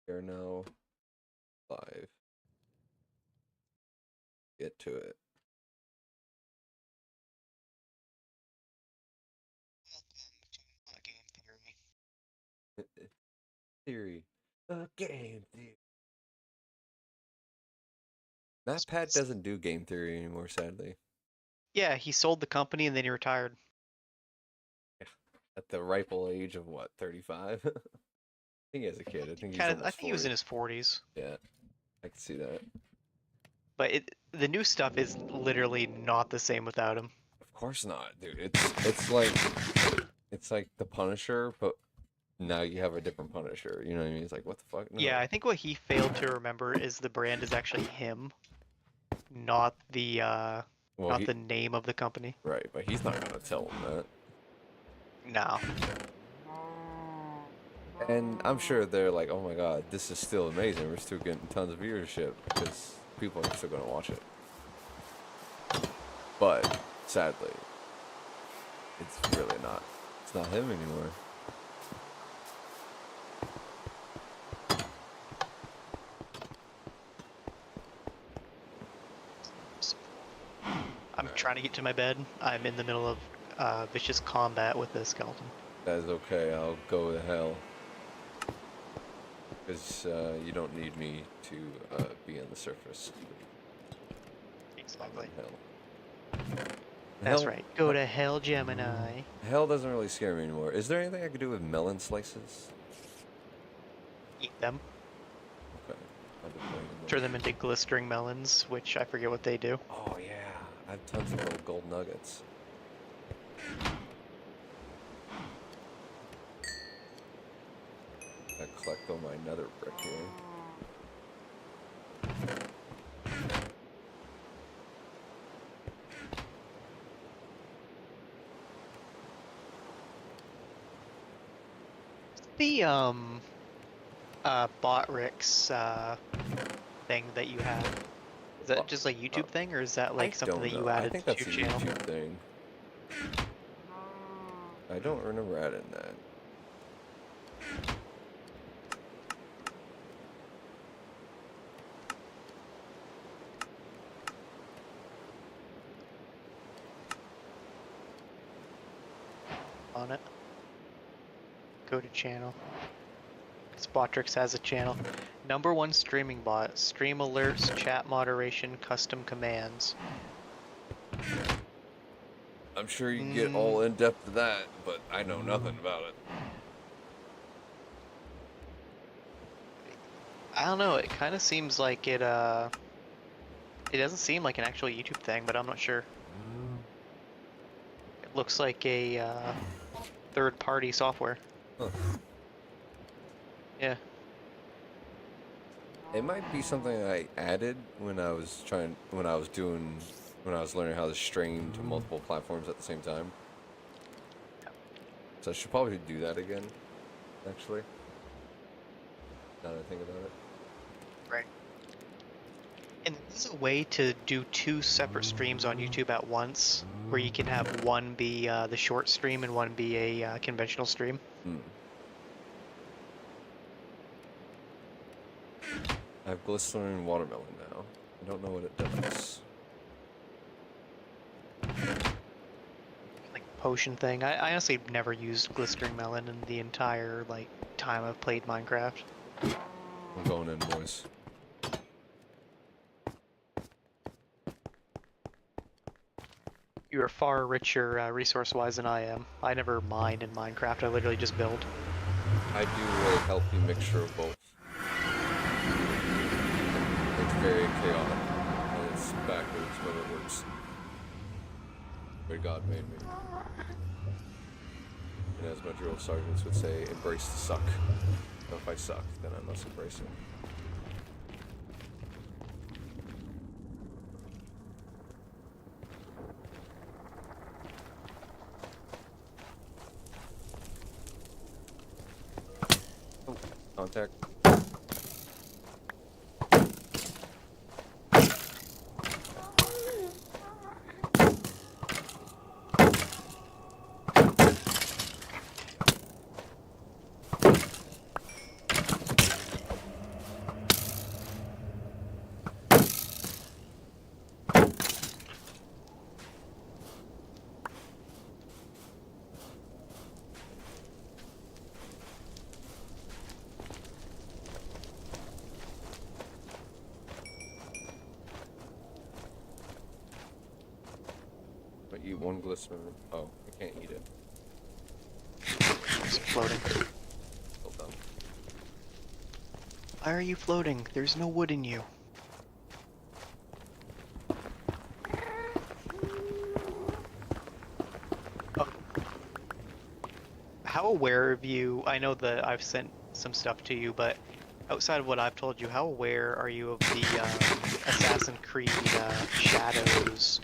Here now, live. Get to it. Game theory. Theory. Game theory. MatPat doesn't do game theory anymore, sadly. Yeah, he sold the company and then he retired. At the ripe old age of what, 35? I think he has a kid. I think he's I almost think he was 40. in his 40s. Yeah, I can see that. But the new stuff is literally not the same without him. Of course not, dude. It's like the Punisher, but now you have a different Punisher. You know what I mean? It's like, what the fuck? No. Yeah, I think what he failed to remember is the brand is actually him, not the Well, not the name of the company. right, but he's not gonna tell him that. No. And I'm sure they're like, oh my god, this is still amazing. We're still getting tons of viewership because people are still gonna watch it. But sadly, it's really not. It's not him anymore. I'm trying to get to my bed. I'm in the middle of vicious combat with the skeleton. That is okay. I'll go to hell. Because you don't need me to be on the surface. Exactly. Hell. That's right. Go to hell, Gemini. Hell doesn't really scare me anymore. Is there anything I could do with melon slices? Eat them. Okay. I've been playing them. Turn them into glistering melons, which I forget what they do. Oh yeah, I have tons of little gold nuggets. I collect all my nether brick here. The Botrix thing that you have. Is that just a YouTube thing, or is that like something that you I added think to that's your a channel? YouTube thing. I don't remember adding that. On it. Go to channel. Botrix has a channel. #1 streaming bot. Stream alerts, chat moderation, custom commands. I'm sure you can get all in depth to that, but I know nothing about it. I don't know, it kind of seems like it doesn't seem like an actual YouTube thing, but I'm not sure. It looks like a third-party software. Huh. Yeah. It might be something I added when I was learning how to stream to multiple platforms at the same time. So I should probably do that again, actually. Now that I think about it. Right. And there's a way to do 2 separate streams on YouTube at once, where you can have one be the short stream and one be a conventional stream. I have glistering watermelon now. I don't know what it does. Like potion thing. I honestly never used glistering melon in the entire time I've played Minecraft. I'm going in, boys. You are far richer resource-wise than I am. I never mine in Minecraft. I literally just build. I do a healthy mixture of both. It's very chaotic, and it's backwards, but it works. Where God made me. And as my drill sergeants would say, embrace the suck. So if I suck, then I must embrace it. Oh, contact. eat one glismer. Oh, I can't eat it. It's floating. Hold on. Why are you floating? There's no wood in you. Oh. How aware of you? I know that I've sent some stuff to you, but outside of what I've told you, how aware are you of the Assassin's Creed Shadows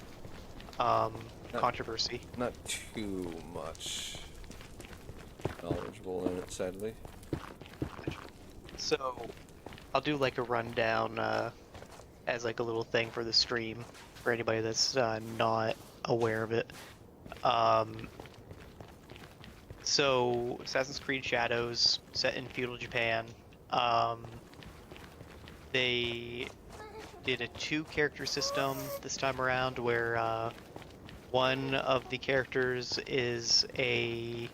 controversy? Not too much knowledgeable in it, sadly. So, I'll do like a rundown as like a little thing for the stream for anybody that's not aware of it. So, Assassin's Creed Shadows, set in feudal Japan. They did a 2-character system this time around where one of the characters is a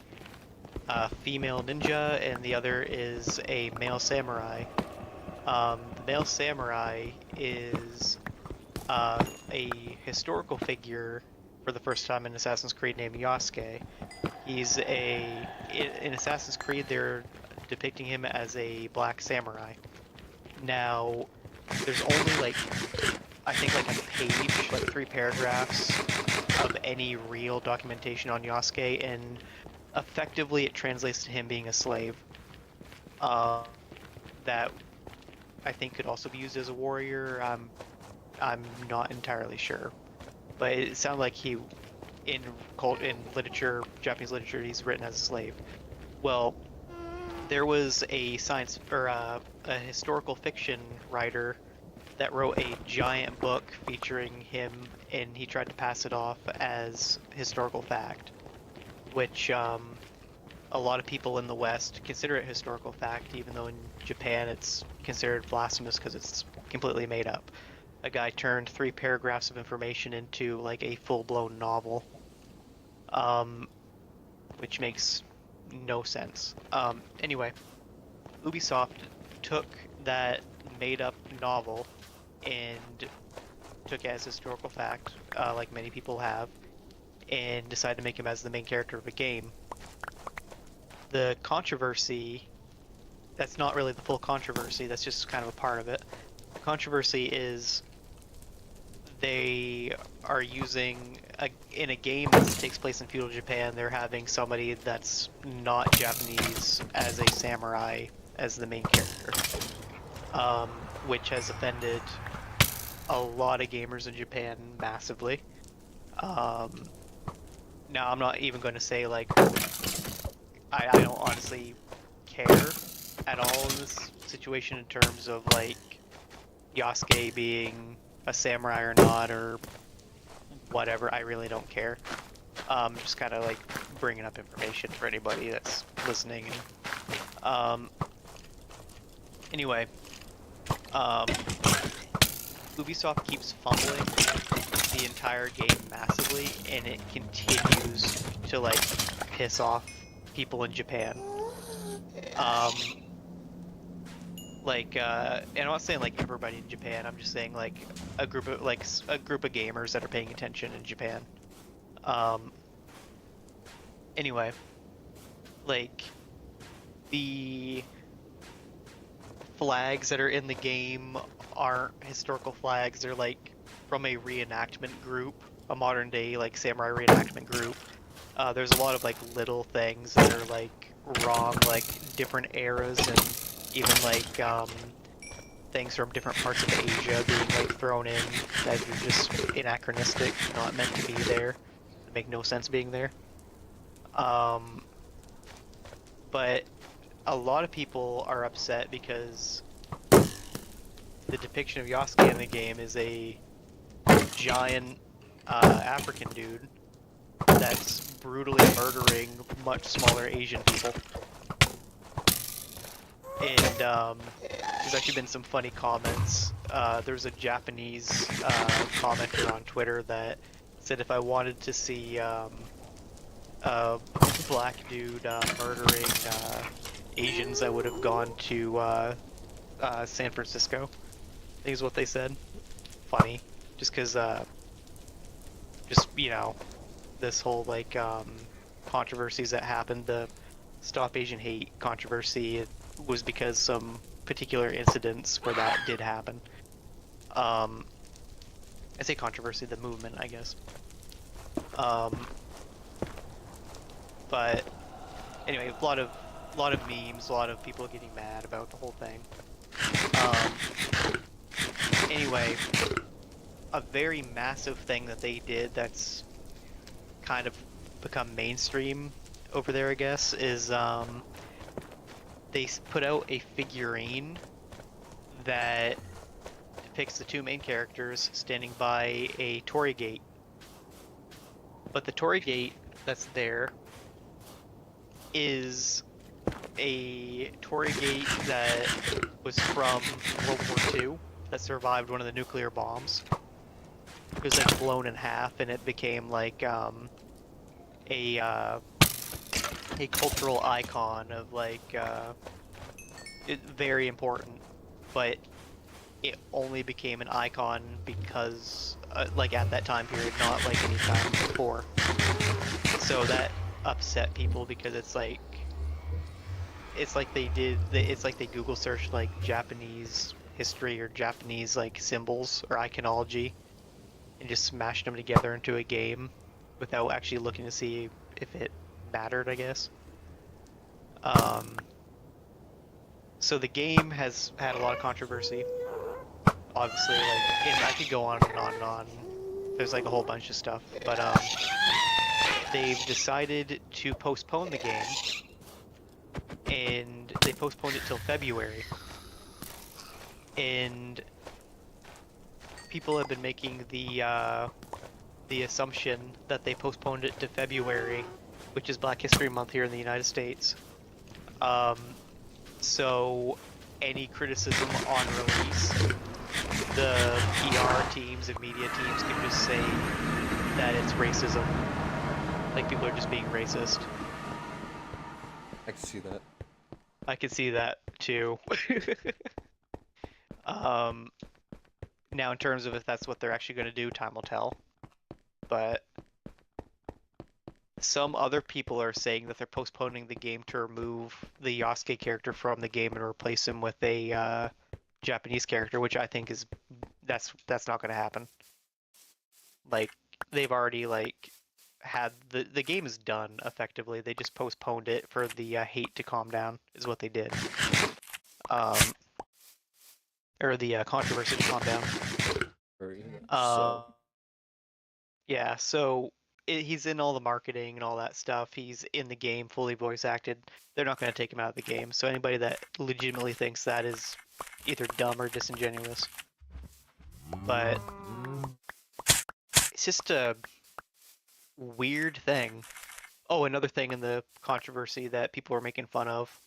female ninja and the other is a male samurai. The male samurai is a historical figure for the first time in Assassin's Creed named Yasuke. He's in Assassin's Creed they're depicting him as a black samurai. Now, there's only like, I think like a page, like 3 paragraphs of any real documentation on Yasuke, and effectively it translates to him being a slave. That I think could also be used as a warrior. I'm not entirely sure, but it sounded like he, in literature, Japanese literature, he's written as a slave. Well, there was a a historical fiction writer that wrote a giant book featuring him, and he tried to pass it off as historical fact, which a lot of people in the West consider it historical fact, even though in Japan it's considered blasphemous because it's completely made up. A guy turned 3 paragraphs of information into like a full-blown novel, which makes no sense. Anyway, Ubisoft took that made-up novel and took it as historical fact, like many people have, and decided to make him as the main character of a game. The controversy, that's not really the full controversy, that's just kind of a part of it. The controversy is they are using, in a game that takes place in feudal Japan, they're having somebody that's not Japanese as a samurai as the main character, which has offended a lot of gamers in Japan massively. Now, I'm not even going to say, like, I don't honestly care at all in this situation in terms of, like, Yasuke being a samurai or not, or whatever. I really don't care. Just kind of, like, bringing up information for anybody that's listening. Anyway, Ubisoft keeps fumbling the entire game massively, and it continues to, like, piss off people in Japan. And I'm not saying like everybody in Japan. I'm just saying like a group of gamers that are paying attention in Japan. Anyway, like the flags that are in the game aren't historical flags. They're like from a reenactment group, a modern day like samurai reenactment group. There's a lot of like little things that are like wrong, like different eras and even like things from different parts of Asia being like thrown in that are just anachronistic, not meant to be there, make no sense being there. But a lot of people are upset because the depiction of Yasuke in the game is a giant African dude that's brutally murdering much smaller Asian people. And there's actually been some funny comments. There's a Japanese commenter on Twitter that said if I wanted to see a black dude murdering Asians, I would have gone to San Francisco. I think is what they said. Funny. Just because, you know, this whole like controversies that happened. The Stop Asian Hate controversy was because some particular incidents where that did happen. I say controversy, the movement, I guess. But anyway, a lot of memes, a lot of people getting mad about the whole thing. Anyway, a very massive thing that they did that's kind of become mainstream over there, I guess, is they put out a figurine that depicts the two main characters standing by a Tory gate. But the Tory gate that's there is a Tory gate that was from World War II that survived one of the nuclear bombs. It was like blown in half, and it became like a cultural icon of like very important, but it only became an icon because like at that time period, not like any time before. So that upset people because it's like they Google searched like Japanese history or Japanese like symbols or iconology and just smashed them together into a game without actually looking to see if it mattered, I guess. So the game has had a lot of controversy. Obviously, like, and I could go on and on and on. There's like a whole bunch of stuff, but they've decided to postpone the game, and they postponed it till February. And people have been making the assumption that they postponed it to February, which is Black History Month here in the United States. So any criticism on release, the PR teams and media teams can just say that it's racism. Like, people are just being racist. I can see that. I can see that too. Now in terms of if that's what they're actually going to do, time will tell. But some other people are saying that they're postponing the game to remove the Yasuke character from the game and replace him with a Japanese character, which I think is that's not going to happen. Like, they've already like had the game is done effectively. They just postponed it for the hate to calm down is what they did. Or the controversy to calm down. Yeah, so he's in all the marketing and all that stuff. He's in the game, fully voice acted. They're not going to take him out of the game. So anybody that legitimately thinks that is either dumb or disingenuous. But it's just a weird thing. Oh, another thing in the controversy that people were making fun of.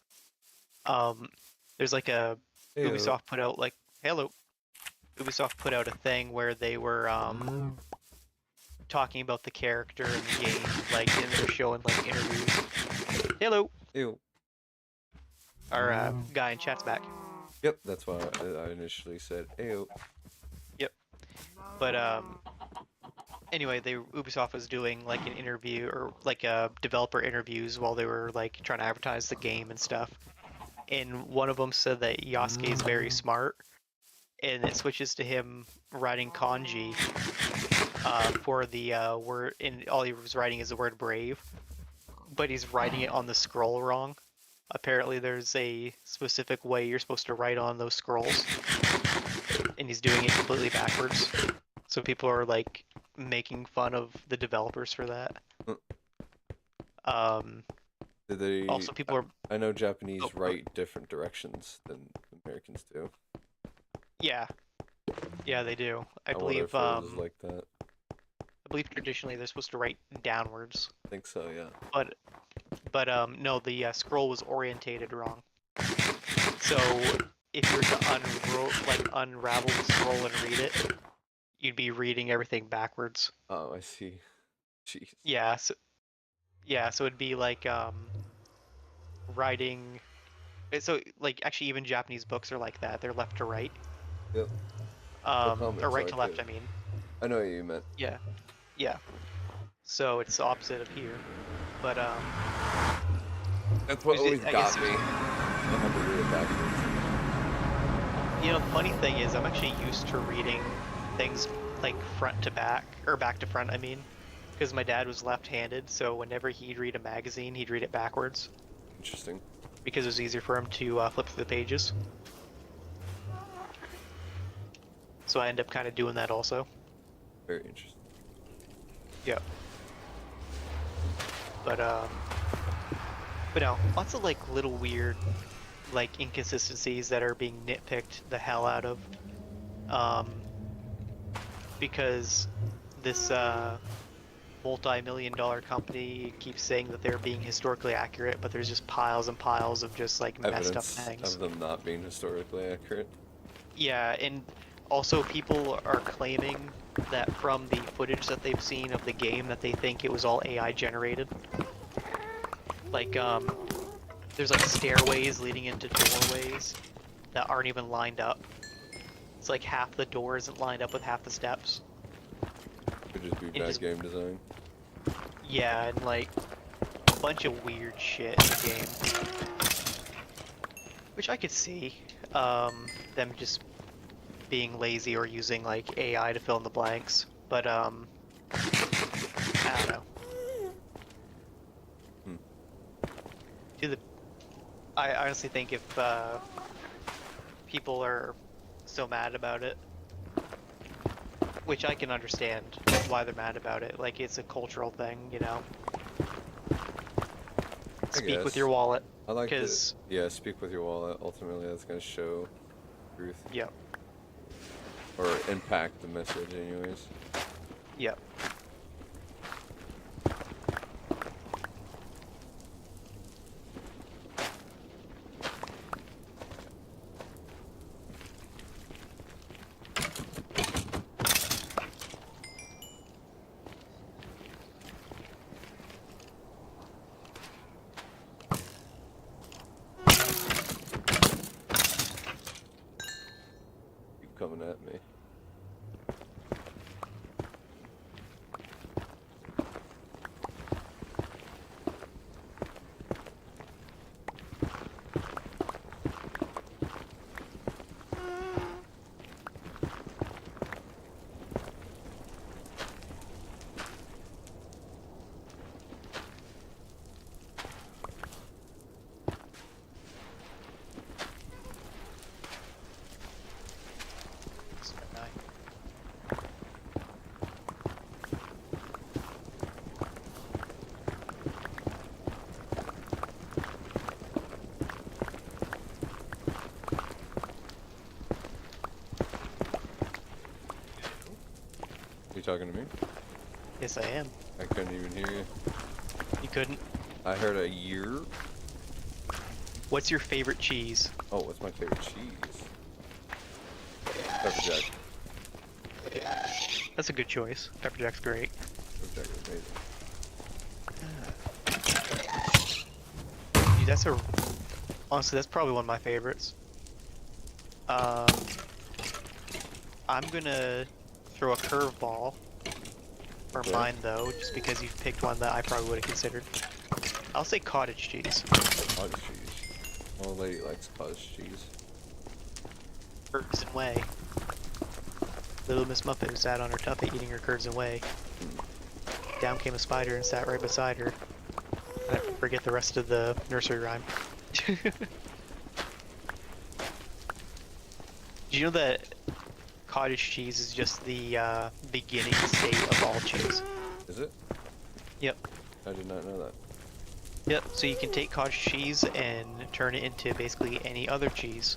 There's like a Ubisoft put out like Ubisoft put out a thing where they were talking about the character in the game, like, and they're showing like interviews. Hello. Ew. Our guy in chat's back. Yep, that's why I initially said ew. Yep. But anyway, Ubisoft was doing like an interview or like developer interviews while they were like trying to advertise the game and stuff. And one of them said that Yasuke is very smart, and it switches to him writing kanji for the word, and all he was writing is the word brave, but he's writing it on the scroll wrong. Apparently there's a specific way you're supposed to write on those scrolls, and he's doing it completely backwards. So people are like making fun of the developers for that. Did they... Also, people are... I know Japanese write different directions than Americans do. Yeah. Yeah, they do. I wonder believe if it was like that. I believe traditionally they're supposed to write downwards. I think so, yeah. But no, the scroll was orientated wrong. So if you were to unravel the scroll and read it, you'd be reading everything backwards. Oh, I see. Jeez. Yeah, so it'd be like writing. So like actually even Japanese books are like that. They're left to right. Yep. Or right to left, I mean. I know what you meant. Yeah. Yeah. so it's the opposite of here. But That's what Is it- always I got guess me. I had to read it backwards. you know, the funny thing is, I'm actually used to reading things like front to back, or back to front, I mean, because my dad was left-handed, so whenever he'd read a magazine, he'd read it backwards Interesting. because it was easier for him to flip through the pages. So I end up kind of doing that also. Very interesting. Yeah. But no, lots of like little weird, like inconsistencies that are being nitpicked the hell out of. Because this multi-million-dollar company keeps saying that they're being historically accurate, but there's just piles and piles of just like messed up Evidence things. of them not being historically accurate. Yeah, and also people are claiming that from the footage that they've seen of the game that they think it was all AI generated. Like, there's like stairways leading into doorways that aren't even lined up. It's like half the door isn't lined up with half the steps. Could just be It bad just- game design. Yeah, and like a bunch of weird shit in the game. Which I could see. Them just being lazy or using like AI to fill in the blanks. But I don't know. I honestly think if people are so mad about it, which I can understand why they're mad about it, like it's a cultural thing, you know. Speak with guess. your wallet, I like that. because Yeah, speak with your wallet. Ultimately, that's gonna show truth yeah, or impact the message, anyways. yeah. Keep coming at me. You talking to me? Yes, I am. I couldn't even hear you. You couldn't. I heard a year. What's your favorite cheese? Oh, what's my favorite cheese? Pepper jack. That's a good choice. Pepper Jack's great. Pepper jack is amazing. Dude, that's a honestly, that's probably one of my favorites. I'm gonna throw a curveball for Okay. mine though, just because you've picked one that I probably would have considered. I'll say cottage cheese. Cottage cheese. Old lady likes cottage cheese. Curds and whey. Little Miss Muffet who sat on her tuffet eating her curds and whey. Down came a spider and sat right beside her. I forget the rest of the nursery rhyme. Did you know that cottage cheese is just the beginning state of all cheese? Is it? Yep. I did not know that. Yep, so you can take cottage cheese and turn it into basically any other cheese.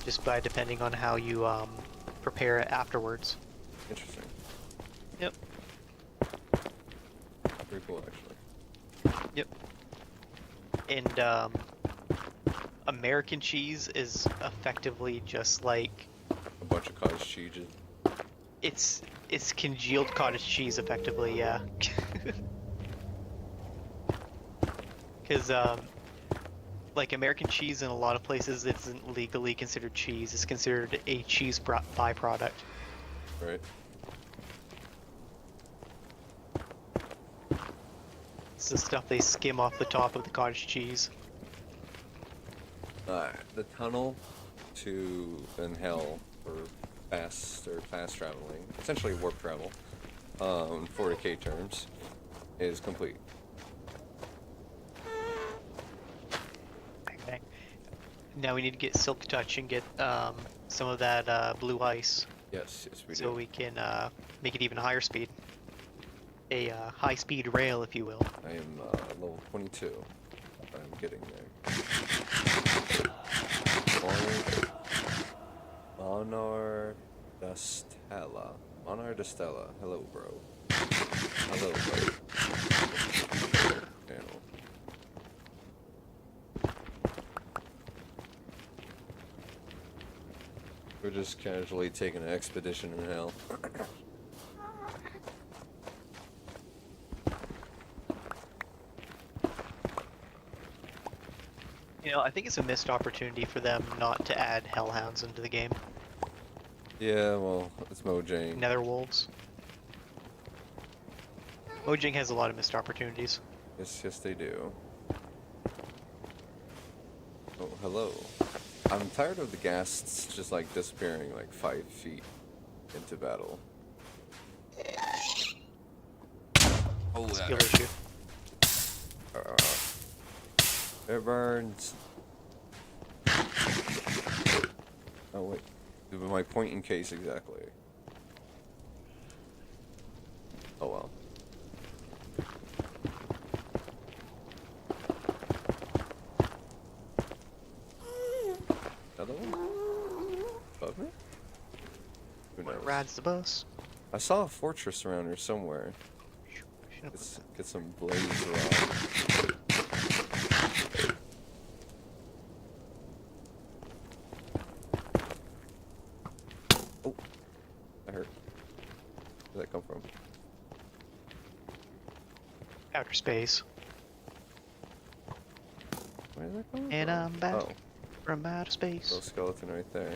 Just by depending on how you prepare it afterwards. Interesting. Yep. Pretty cool, actually. Yep. And American cheese is effectively just like A bunch of cottage cheeses. it's congealed cottage cheese effectively, yeah. Because like American cheese in a lot of places isn't legally considered cheese. It's considered a cheese byproduct. Right? It's the stuff they skim off the top of the cottage cheese. The tunnel to Van Hell for fast traveling, essentially warp travel, in 40k terms, is complete. Okay. Now we need to get Silk Touch and get some of that blue ice, Yes, we so do. we can make it even higher speed. A high-speed rail, if you will. I am level 22. I'm getting there. Monar Dastella. Monar Dastella. Hello, bro. Hello, bro. Channel. We're just casually taking an expedition in hell. You know, I think it's a missed opportunity for them not to add Hellhounds into the game. Yeah, well, it's Mojang. Netherwolves. Mojang has a lot of missed opportunities. Yes, they do. Oh, hello. I'm tired of the ghasts just like disappearing like 5 feet into battle. Oh, that Skill hurt. issue. It burns. Oh wait, my pointing case exactly. Oh well. Another one? Above me? Who When it knows? rides the bus. I saw a fortress around here somewhere. Should've put Let's that- get some blaze rod. Oh, that hurt. Where'd that come from? Outer space. Where did that come And from? I'm back Oh, from outer little space. skeleton right there.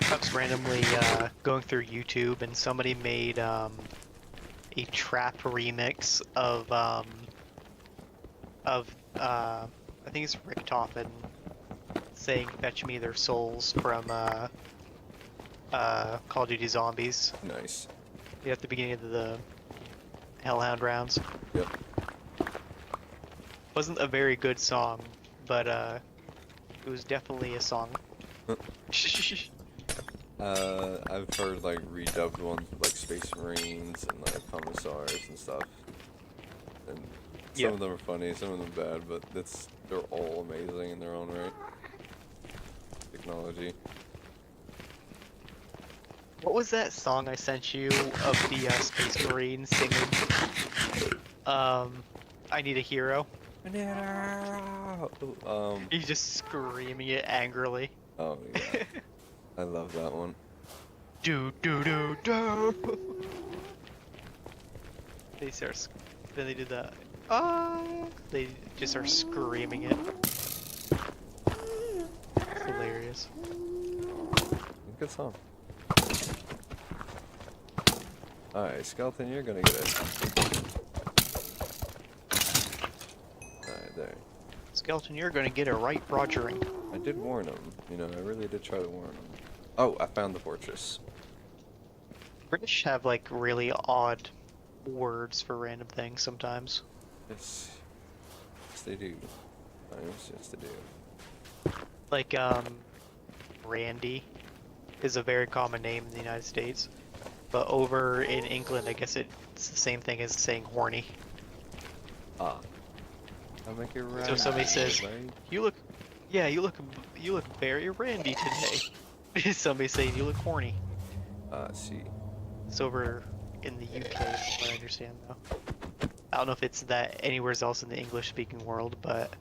I was randomly going through YouTube and somebody made a trap remix of I think it's Rick Toppin saying "Fetch me their souls" from Call of Duty Zombies Nice. at the beginning of the Hellhound rounds. Yep. Wasn't a very good song, but it was definitely a song. I've heard like redubbed ones with like Space Marines and like Commissars and stuff. And some of them are funny, some of them bad, but they're all amazing in their own right. Technology. What was that song I sent you of the Space Marine singing? I Need a Hero. He's just screaming it angrily. Oh yeah. I love that one. Do do do do. They start. Then they do that. They just are screaming it. It's hilarious. Good song. Alright, Skeleton, you're gonna get it. Alright, there. Skeleton, you're gonna get a right rogering. I did warn him. You know, I really did try to warn him. Oh, I found the fortress. British have like really odd words for random things sometimes. Yes. Yes, they do. Yes, they do. Like Randy is a very common name in the United States, but over in England, I guess it's the same thing as saying horny. Ah. I'll make it right. So if somebody says, right? "You look, yeah, you look very randy today." Somebody saying you look horny. See. It's over in the UK, from what I understand though. I don't know if it's that anywhere else in the English-speaking world, but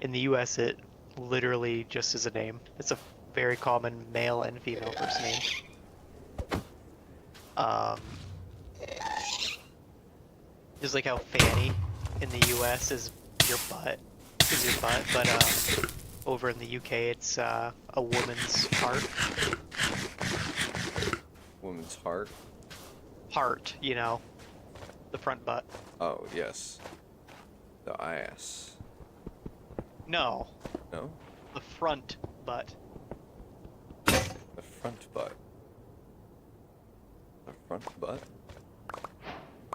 in the US, it literally just is a name. It's a very common male and female first name. Just like how Fanny in the US is your butt, but over in the UK it's a woman's heart. Woman's heart. Heart, you know, the front butt. Oh yes. The ass. No, No. the front butt. The front butt. The front butt.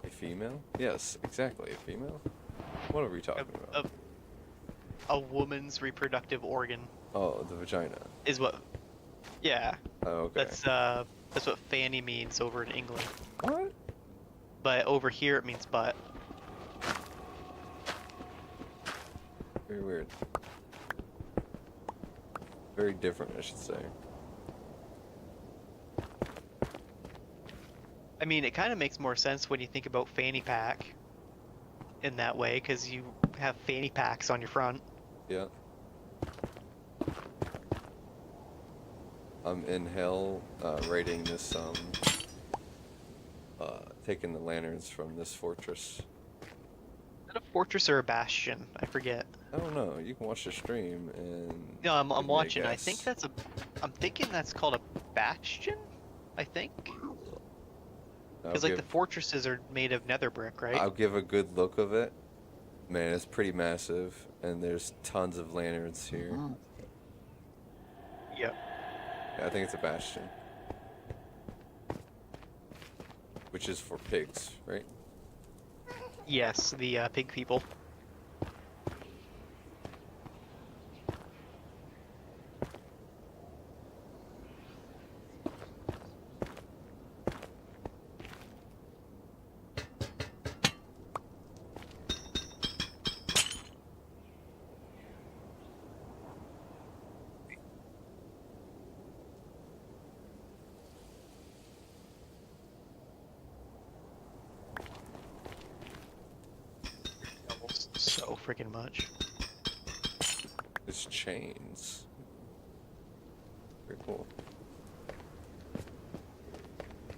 A female? Yes, exactly. A female. What are we talking about? A woman's reproductive organ Oh, the vagina. is what. Yeah, Oh, okay. that's what Fanny means over in England. What? But over here it means butt. Very weird. Very different, I should say. I mean, it kind of makes more sense when you think about fanny pack in that way, because you have fanny packs on your front. Yeah. I'm in hell, raiding this, taking the lanterns from this fortress. Is that a fortress or a bastion? I forget. I don't know. You can watch the stream and. No, I'm give me a watching. I guess. think that's a. I'm thinking that's called a bastion. I think I'll because like give, the fortresses are made of nether brick, right? I'll give a good look of it. Man, it's pretty massive, and there's tons of lanterns here. Yep. Yeah, I think it's a bastion. Which is for pigs, right? Yes, the pig people. So freaking much. It's chains. Very cool.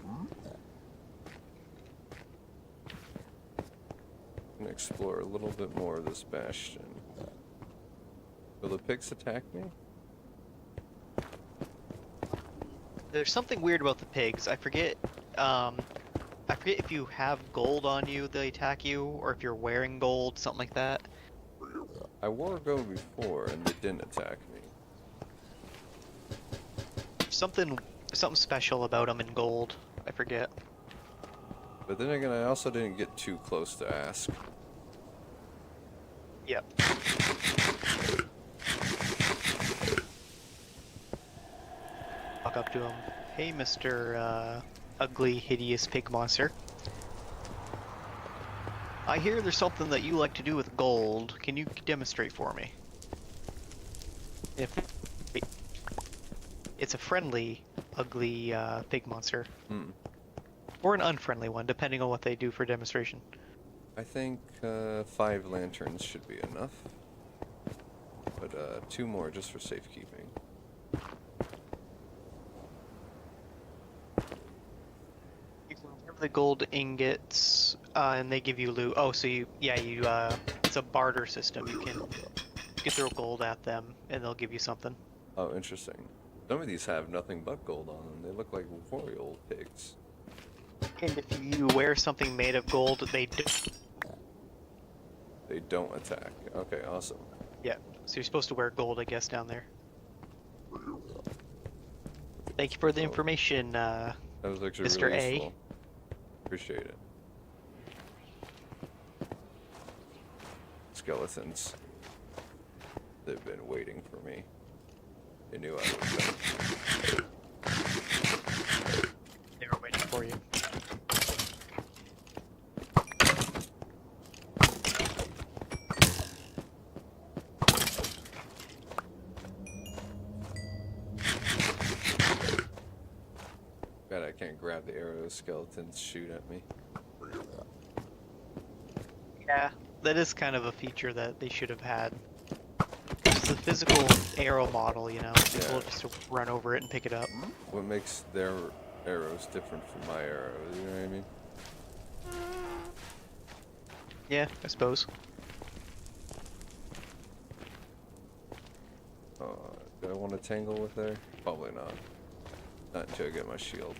I'm gonna explore a little bit more of this bastion. Will the pigs attack me? There's something weird about the pigs. I forget if you have gold on you, they attack you, or if you're wearing gold, something like that. I wore gold before and they didn't attack me. Something special about them in gold. I forget. But then again, I also didn't get too close to ask. Yep. Walk up to him. Hey, Mr. Ugly, hideous pig monster. I hear there's something that you like to do with gold. Can you demonstrate for me? If it's a friendly, ugly pig monster, Hmm. or an unfriendly one, depending on what they do for demonstration. I think 5 lanterns should be enough. But 2 more just for safekeeping. You can have the gold ingots, and they give you loot. Oh, so it's a barter system. You can throw gold at them, and they'll give you something. Oh, interesting. Some of these have nothing but gold on them. They look like royal pigs. And if you wear something made of gold, they do. They don't attack. Okay, awesome. Yeah, so you're supposed to wear gold, I guess, down there. Thank you for the information, That was actually Mr. really A. useful. Appreciate it. Skeletons. They've been waiting for me. They knew I would come. They were waiting for you. God, I can't grab the arrow. Skeletons shoot at me. Yeah, that is kind of a feature that they should have had. a physical arrow model, you know. People Yeah. just run over it and pick it up. What makes their arrows different from my arrows? You know what I mean? Yeah, I suppose. Do I want to tangle with her? Probably not. Not until I get my shield.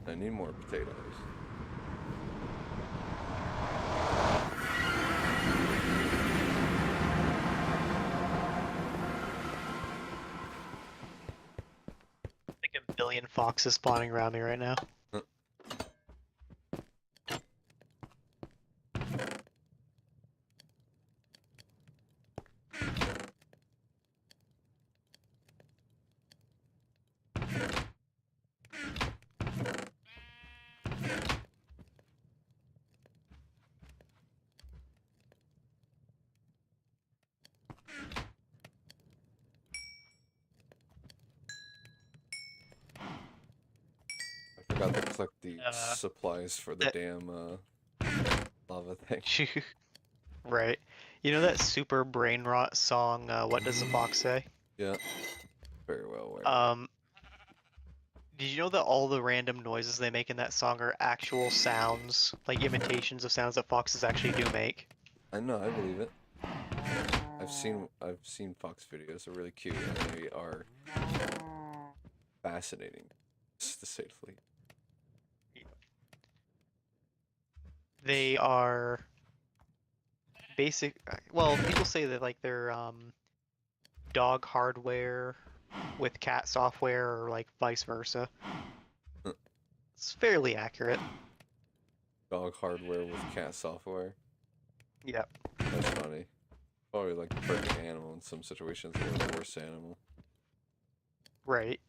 I need more potatoes. I think a billion foxes spawning around me right now. I forgot to collect the Uh, supplies for the that- damn lava thing. Right. You know that super brain rot song, What Does the Fox Say? Yeah. Very well aware. Did you know that all the random noises they make in that song are actual sounds, like imitations of sounds that foxes actually do make? I know, I believe it. I've seen fox videos. They're really cute and they are fascinating, to say the least. They are well, people say that like they're dog hardware with cat software or like vice versa. Huh. It's fairly accurate. Dog hardware with cat software. Yep. That's funny. Probably like the perfect animal in some situations, or the worst animal. Right.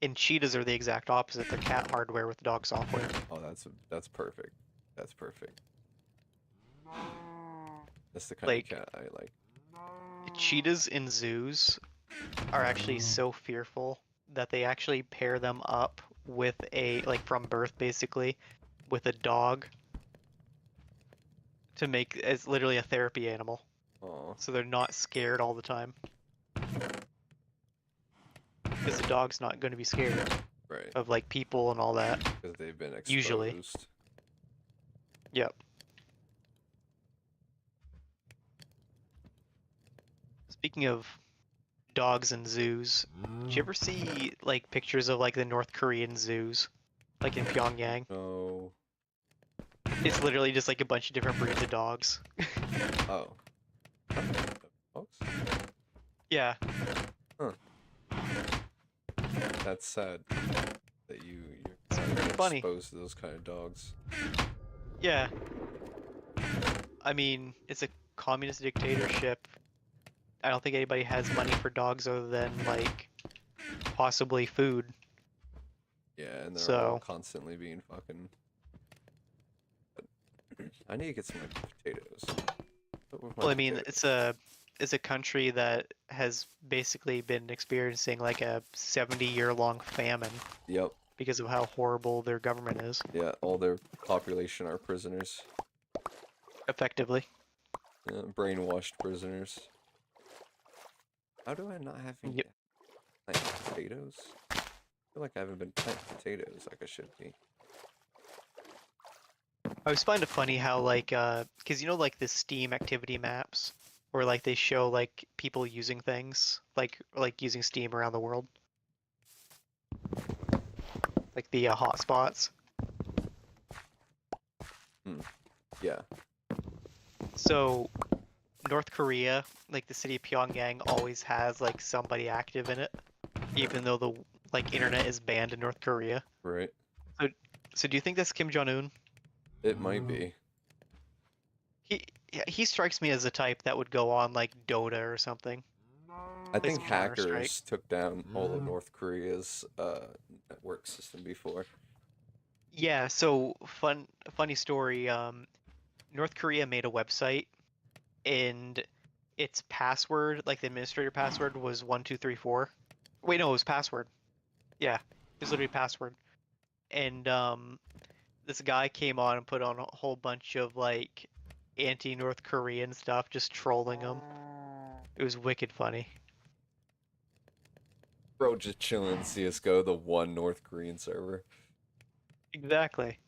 And cheetahs are the exact opposite. They're cat hardware with dog software. Oh, that's perfect. That's perfect. That's the kind Like- of cat I like. Cheetahs in zoos are actually so fearful that they actually pair them up with like from birth basically, with a dog to make as literally a therapy animal. Oh, So they're not scared all the time. Because the dog's not going to be scared right. of like people and all that. Because they've been exposed. Usually. Yep. Speaking of dogs and zoos, did you ever see like pictures of like the North Korean zoos? Like in Pyongyang? No. It's literally just like a bunch of different breeds of dogs. Oh. Folks? Yeah. That's sad. That you're pretty funny. exposed to those kind of dogs. Yeah. I mean, it's a communist dictatorship. I don't think anybody has money for dogs other than like possibly food. Yeah, and they're all So- constantly being fucking. I need to get some like potatoes. What with my Well, I mean, potatoes? it's a country that has basically been experiencing like a 70-year-long famine Yep. because of how horrible their government is, Yeah, all their population are prisoners. effectively. Yeah, brainwashed prisoners. How do I not have any Yep. plant potatoes? I feel like I haven't been planting potatoes like I should be. I always find it funny how like because you know like the Steam activity maps where like they show like people using things like using Steam around the world, like the hotspots. Yeah. So North Korea, like the city of Pyongyang, always has like somebody active in it, even though the like internet is banned in North Korea. Right. So do you think that's Kim Jong-un? It might be. He strikes me as the type that would go on like Dota or something. I Play think some Counter-Strike. hackers took down all of North Korea's network system before. Yeah, so funny story. North Korea made a website, and its password, like the administrator password, was 1234. Wait, no, it was password. Yeah, it was literally password. And this guy came on and put on a whole bunch of like anti-North Korean stuff, just trolling them. It was wicked funny. Bro, just chilling CS:GO, the one North Korean server. Exactly.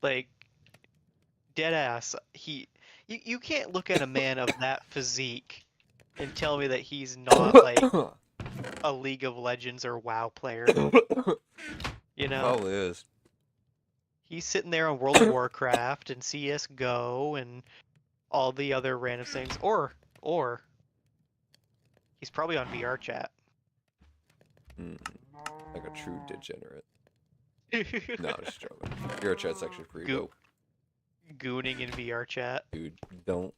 Like dead ass. You can't look at a man of that physique and tell me that he's not like a League of Legends or WoW player. You know, Probably is. he's sitting there on World of Warcraft and CS:GO and all the other random things, or he's probably on VR chat. Like a true degenerate. No, I'm just joking. Your chat's actually pretty dope. Gooning in VR chat. Dude, don't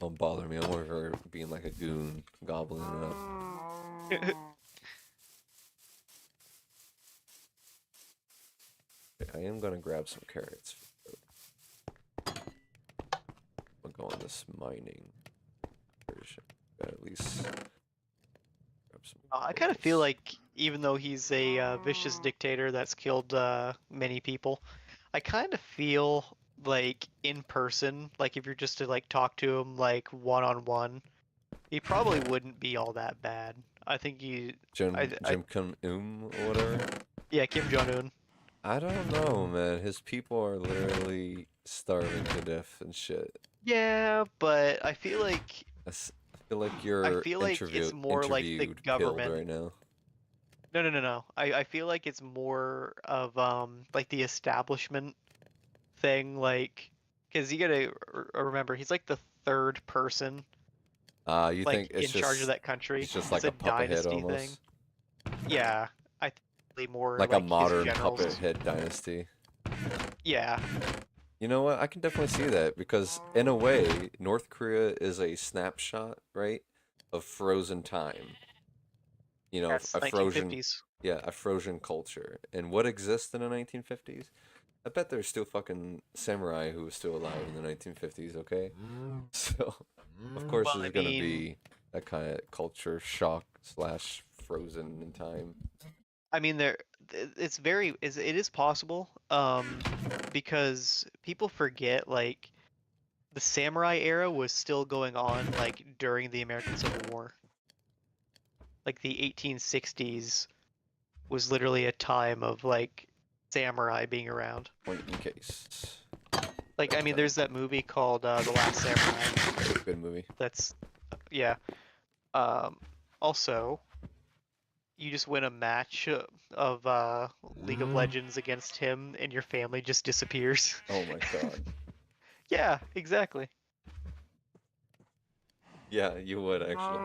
bother me. I'm over being like a goon, gobbling it up. I am gonna grab some carrots. I'll go on this mining version. At least grab some I kind of feel like even though he's a vicious dictator that's killed many people, I kind of feel like in person, like if you're just to like talk to him like one-on-one, he probably wouldn't be all that bad. I think he, Jim I Kim or whatever. yeah, Kim Jong-un. I don't know, man. His people are literally starving to death and shit. Yeah, but I feel like I feel like you're it's more like the interviewed government. killed right now. No. I feel like it's more of like the establishment thing, like, because you gotta remember he's like the third person You like think it's in charge just of that country. it's just It's like a a puppet head dynasty almost? thing. Yeah, I think more Like a his modern generals. puppet head dynasty. Yeah, You know what? I can definitely see that because in a way, North Korea is a snapshot, right, of frozen time. You know, that's a frozen, 1950s. yeah, a frozen culture. And what exists in the 1950s? I bet there's still fucking samurai who was still alive in the 1950s, okay? So, of course Well, there's I gonna mean, be that kind of culture shock slash frozen in time. it's very it is possible because people forget like the samurai era was still going on like during the American Civil War. Like the 1860s was literally a time of like samurai being around. Point in case. Like I mean, there's that movie called The Last Samurai. Good movie. That's yeah. Um, also, you just win a match of League of Legends against him, and your family just disappears. Oh my god. Yeah, exactly. Yeah, you would actually.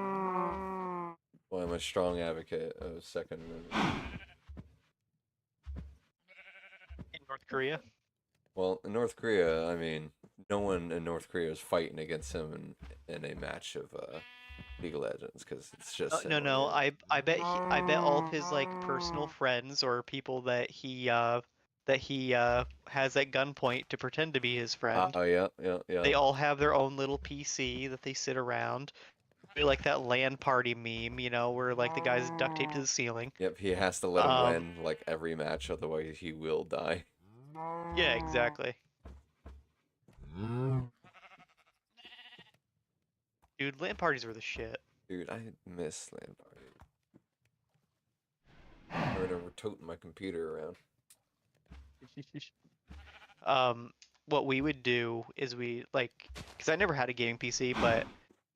Well, I'm a strong advocate of Second Amendment. In North Korea. Well, in North Korea, I mean, no one in North Korea is fighting against him in a match of League of Legends because it's just No. I bet I bet all of his like personal friends or people that he has at gunpoint to pretend to be his friend. Oh yeah. They all have their own little PC that they sit around. Like that LAN party meme, you know, where like the guy's duct taped to the ceiling. Yep, he has to let him win like every match, otherwise he will die. Yeah, exactly. Dude, LAN parties were the shit. Dude, I miss LAN party. I remember toting my computer around. What we would do is we like, because I never had a gaming PC, but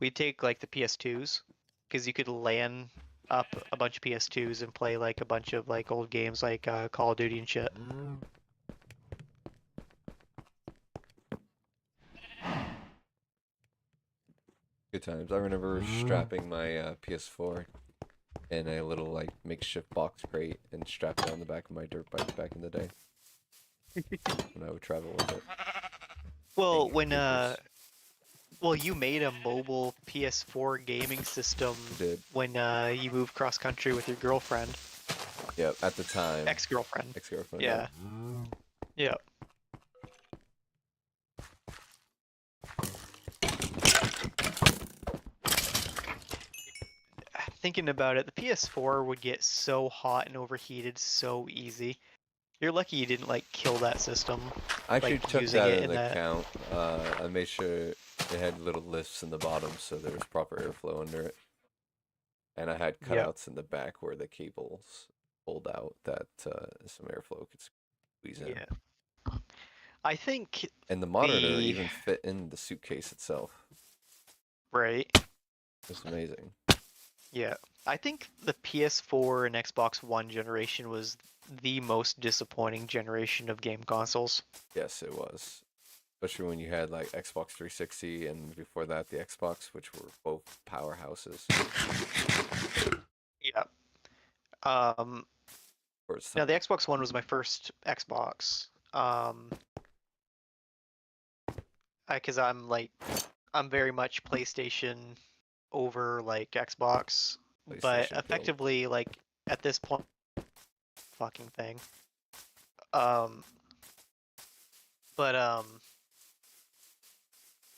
we'd take like the PS2s, because you could LAN up a bunch of PS2s and play like a bunch of like old games like Call of Duty and shit. Good times. I remember strapping my PS4 in a little like makeshift box crate and strapped it on the back of my dirt bike back in the day when I would travel with it. Well, Dang it, well, you made a mobile PS4 gaming system Did. when you moved cross country with your girlfriend, Yep, at the time. ex-girlfriend. Ex-girlfriend. Yeah. Yep. Thinking about it, the PS4 would get so hot and overheated so easy. You're lucky you didn't like kill that system. I actually Like, took using that it in into that. account. I made sure it had little lifts in the bottom so there was proper airflow under it. And I had Yep. cutouts in the back where the cables pulled out that some airflow could squeeze in. Yeah. I think And the monitor the even fit in the suitcase itself. right. It's amazing. Yeah. I think the PS4 and Xbox One generation was the most disappointing generation of game consoles. Yes, it was. Especially when you had like Xbox 360 and before that the Xbox, which were both powerhouses Yeah. Um, for its Now time. the Xbox One was my first Xbox. Because I'm very much PlayStation over like Xbox, but PlayStation guild. effectively like at this point, fucking thing. Um, but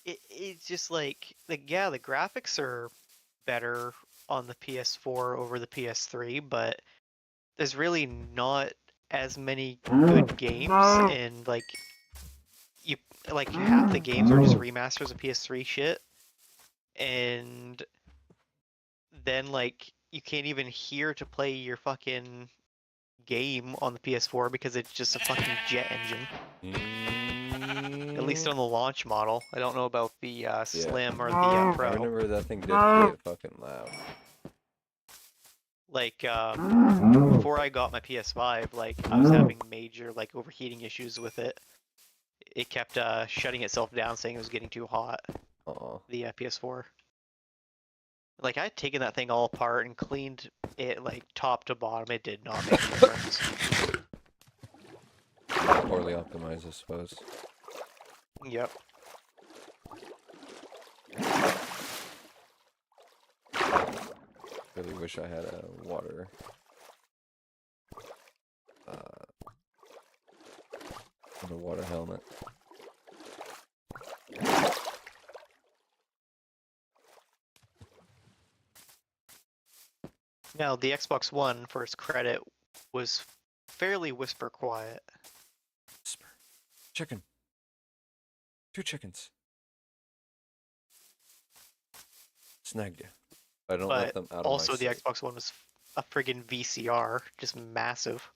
it's just like the graphics are better on the PS4 over the PS3, but there's really not as many good games, and like you like half the games are just remasters of PS3 shit, and then like you can't even hear to play your fucking game on the PS4 because it's just a fucking jet engine. At least on the launch model. I don't know about the Yeah. Slim or the I Pro. remember that thing did get fucking loud. Like before I got my PS5, like I was having major like overheating issues with it. It kept shutting itself down, saying it was getting too hot. Aw. The PS4. Like I had taken that thing all apart and cleaned it like top to bottom. It did not make a difference. Poorly optimized, I suppose. Yep. Really wish I had a water. Underwater helmet. Now the Xbox One, for its credit, was fairly whisper quiet. Whisper. Chicken. 2 chickens. Snagged you. I don't let But them out of my also the sight. Xbox One was a friggin' VCR, just massive.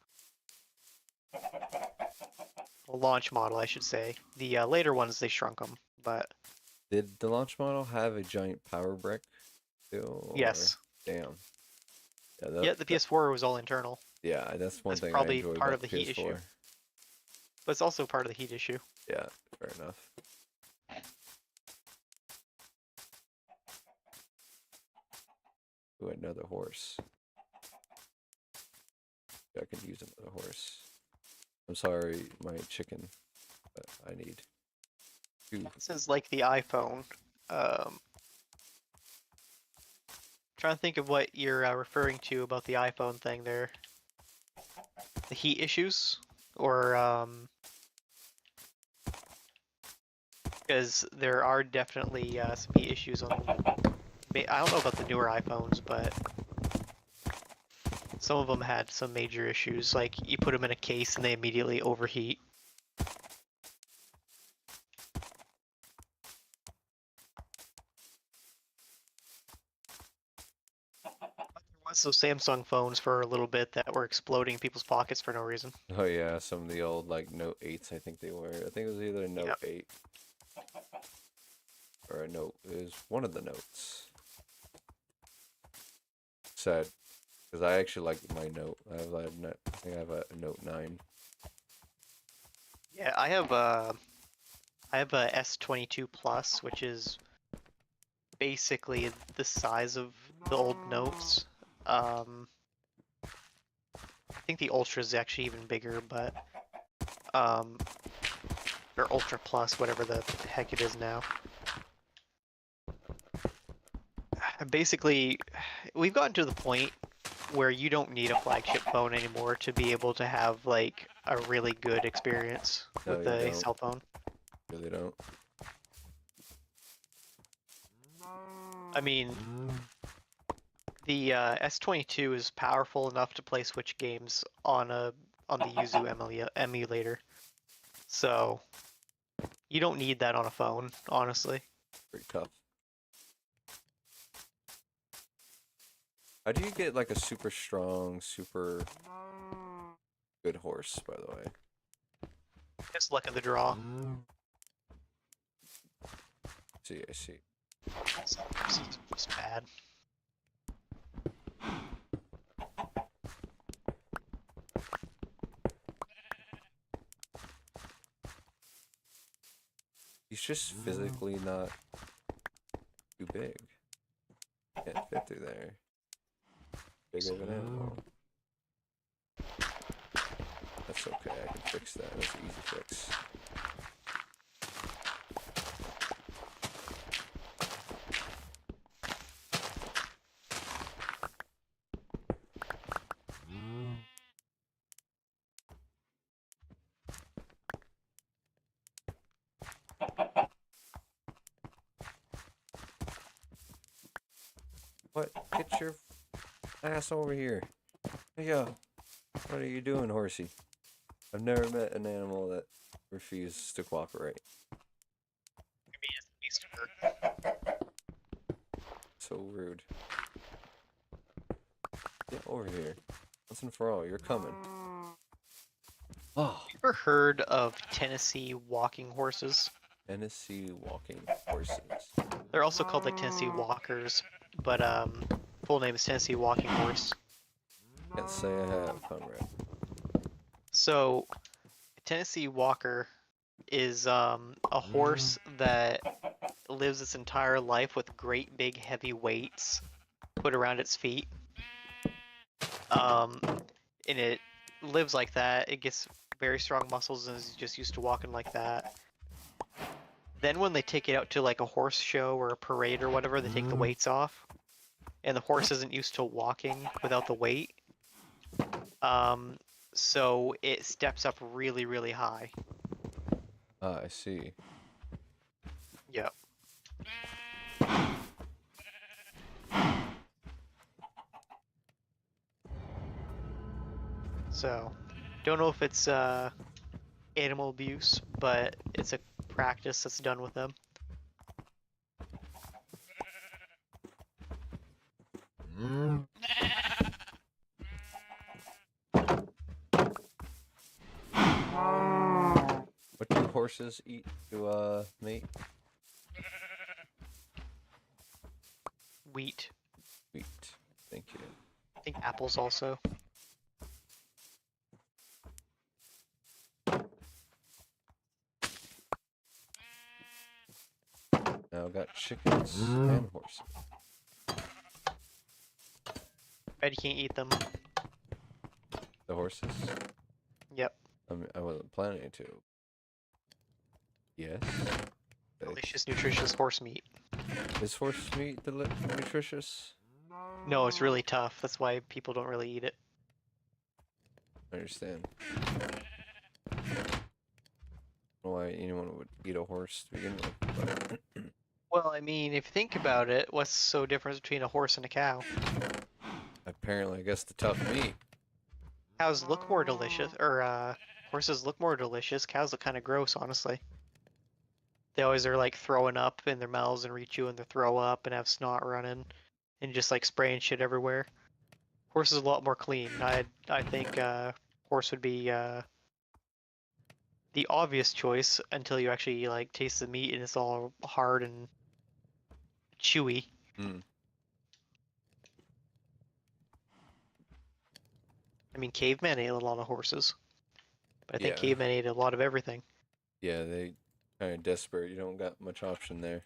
A launch model, I should say. The later ones they shrunk them, but Did the launch model have a giant power brick? Still, or- yes. Damn. Yeah, Yeah, the PS4 was all internal, yeah, that's one That's thing I probably enjoy part about of the the heat issue. PS4. but it's also part of the heat issue. Yeah, fair enough. Ooh, another horse. Yeah, I could use another horse. I'm sorry, my chicken, but I need 2. This is like the iPhone. Trying to think of what you're referring to about the iPhone thing there. The heat issues, or because there are definitely some heat issues on. I don't know about the newer iPhones, but some of them had some major issues. Like you put them in a case and they immediately overheat. There was those Samsung phones for a little bit that were exploding in people's pockets for no reason. Oh yeah, some of the old like Note 8s I think they were. I think it was either a Note Yep. 8 or a Note. It was one of the Notes. Sad, because I actually like my Note. I think I have a Note 9. Yeah, I have a S22 Plus, which is basically the size of the old Notes. I think the Ultra is actually even bigger, but or Ultra Plus, whatever the heck it is now. Basically, we've gotten to the point where you don't need a flagship phone anymore to be able to have like a really good experience No, with you a don't. cell phone. Really don't. I mean, the S22 is powerful enough to play Switch games on a on the Yuzu emulator. So you don't need that on a phone, honestly. Pretty tough. How do you get like a super strong, super good horse, by the way? Just luck of the draw. I see. It's bad. He's just physically not too big. Can't fit through there. Big of an animal. That's okay, I can fix that. That's an easy fix. What? Get your ass over here. Hey, yo. What are you doing, horsey? I've never met an animal that refuses to cooperate. Maybe it's least hurt. So rude. Get over here. Once and for all, you're coming. Oh. You ever heard of Tennessee walking horses? Tennessee walking horses. They're also called like Tennessee Walkers, but full name is Tennessee Walking Horse. Can't say I have, Conrad. So, a Tennessee Walker is a horse that lives its entire life with great big heavy weights put around its feet. And it lives like that. It gets very strong muscles and is just used to walking like that. Then when they take it out to like a horse show or a parade or whatever, they take the weights off. And the horse isn't used to walking without the weight. So it steps up really, really high. Ah, I see. Yep. So, don't know if it's animal abuse, but it's a practice that's done with them. What do horses eat to mate? Wheat. Wheat. Thank you. I think apples also. Now I've got chickens and horses. Bet you can't eat them. The horses? Yep. I wasn't planning to. Yes. Okay. Delicious, nutritious horse meat. Is horse meat nutritious? No, it's really tough. That's why people don't really eat it. I understand. I don't know why anyone would eat a horse to begin with, but Well, I mean, if you think about it, what's so different between a horse and a cow? apparently I guess the tough meat. Cows look more delicious, or horses look more delicious. Cows look kind of gross, honestly. They always are like throwing up in their mouths and re-chewing their throw up and have snot running and just like spraying shit everywhere. Horse is a lot more clean. I think horse would be the obvious choice until you actually like taste the meat and it's all hard and chewy. Mm. I mean, cavemen ate a lot of horses, but I think Yeah. cavemen ate a lot of everything. Yeah, they kind of desperate. You don't got much option there.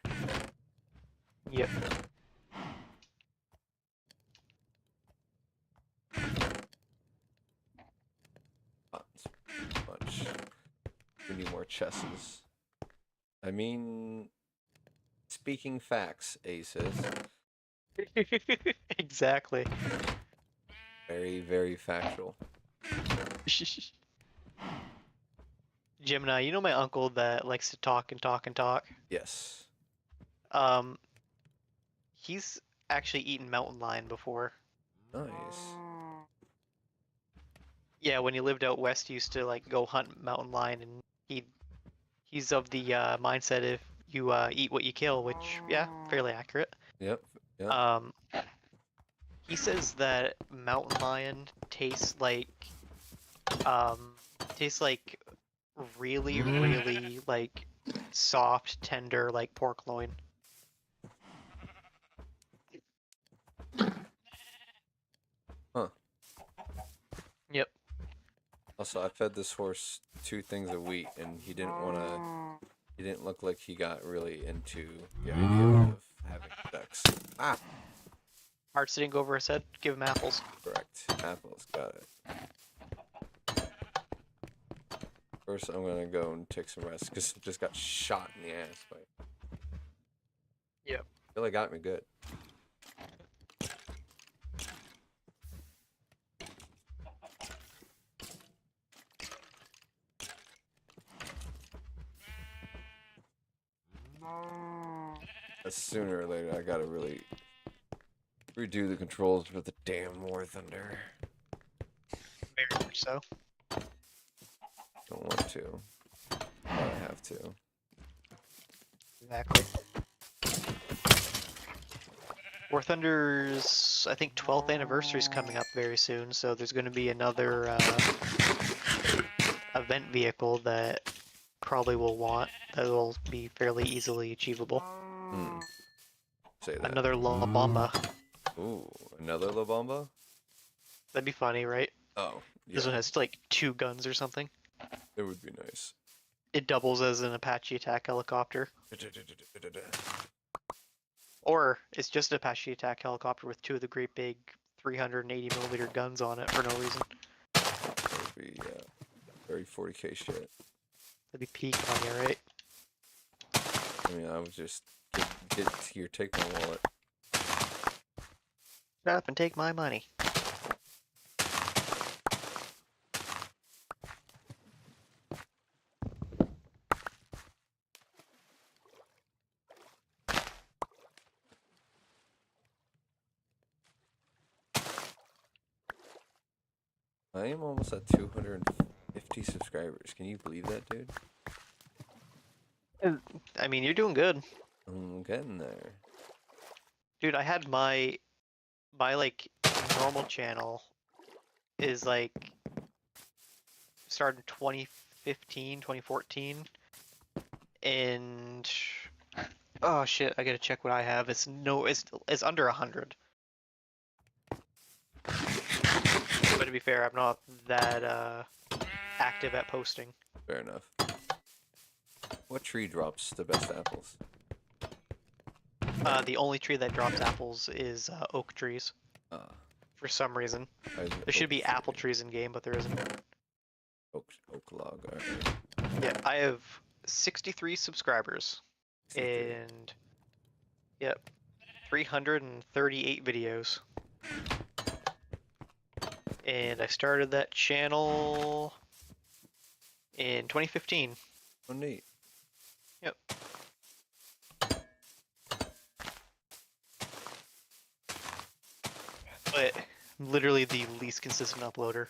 Yep. Not much. We need more chesses. I mean, speaking facts, Aces. Exactly. Very, very factual. Gemini, you know my uncle that likes to talk and talk and talk? Yes. He's actually eaten mountain lion before. Nice. Yeah, when he lived out west, he used to like go hunt mountain lion, and he's of the mindset if you eat what you kill, which yeah, fairly accurate. Yep. Yep. Um, he says that mountain lion um tastes like really like soft, tender like pork loin. Huh. Yep. Also, I fed this horse 2 things of wheat, and he didn't want to. He didn't look like he got really into the idea of having sex. Ah, Heart sitting over his head. Give him apples. correct. Apples, got it. First, I'm gonna go and take some rest because I just got shot in the ass by. Yep. Really got me good. Sooner or later, I gotta really redo the controls for the damn War Thunder. Very much so. Don't want to, but I have to. Exactly. War Thunder's, I think, 12th anniversary is coming up very soon, so there's going to be another event vehicle that probably will want that will be fairly easily achievable. Say that. Another La Bamba. Ooh, another La Bamba? That'd be funny, right? Oh, yeah. This one has like 2 guns or something. It would be nice. It doubles as an Apache attack helicopter. Or it's just an Apache attack helicopter with 2 of the great big 380mm guns on it for no reason. That would be very 40k shit. That'd be peak money, right? I mean, I would just get here, take my wallet. Shut up and take my money. I am almost at 250 subscribers. Can you believe that, dude? I mean, you're doing good. I'm getting there. Dude, I had my like normal channel is like started in 2015, 2014, and oh shit, I gotta check what I have. It's under 100. But to be fair, I'm not that active at posting. Fair enough. What tree drops the best apples? The only tree that drops apples is oak trees. For some reason. There should be apple trees in game, but there isn't. Oak log. Alright. Yeah, I have 63 subscribers. And yep, 338 videos. And I started that channel in 2015. Oh, neat. Yep. But I'm literally the least consistent uploader.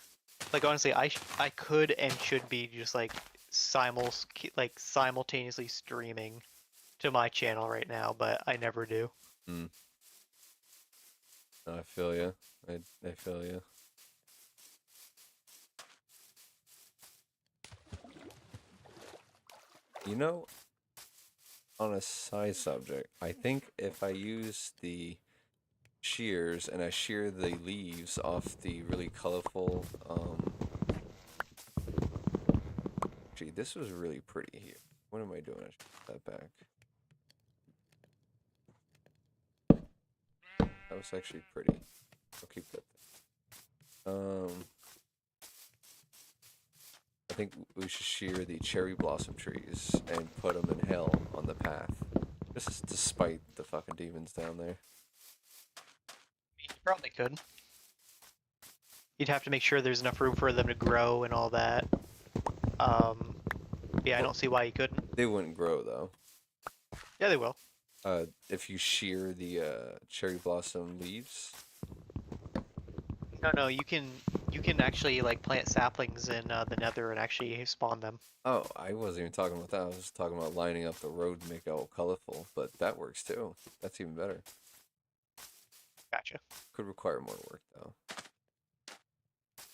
Like honestly, I could and should be just like simultaneously streaming to my channel right now, but I never do. I feel you. I feel you. You know, on a side subject, I think if I use the shears and I shear the leaves off the really colorful, gee, this was really pretty here. What am I doing? I should put that back. That was actually pretty. I'll keep that. I think we should shear the cherry blossom trees and put them in hell on the path. This is despite the fucking demons down there. You probably could. You'd have to make sure there's enough room for them to grow and all that. Yeah, I don't see why you couldn't. They wouldn't grow though. Yeah, they will. If you shear the cherry blossom leaves. No, you can You can actually like plant saplings in the Nether and actually spawn them. Oh, I wasn't even talking about that. I was just talking about lining up the road to make it all colorful. But that works too. That's even better. Gotcha. Could require more work though.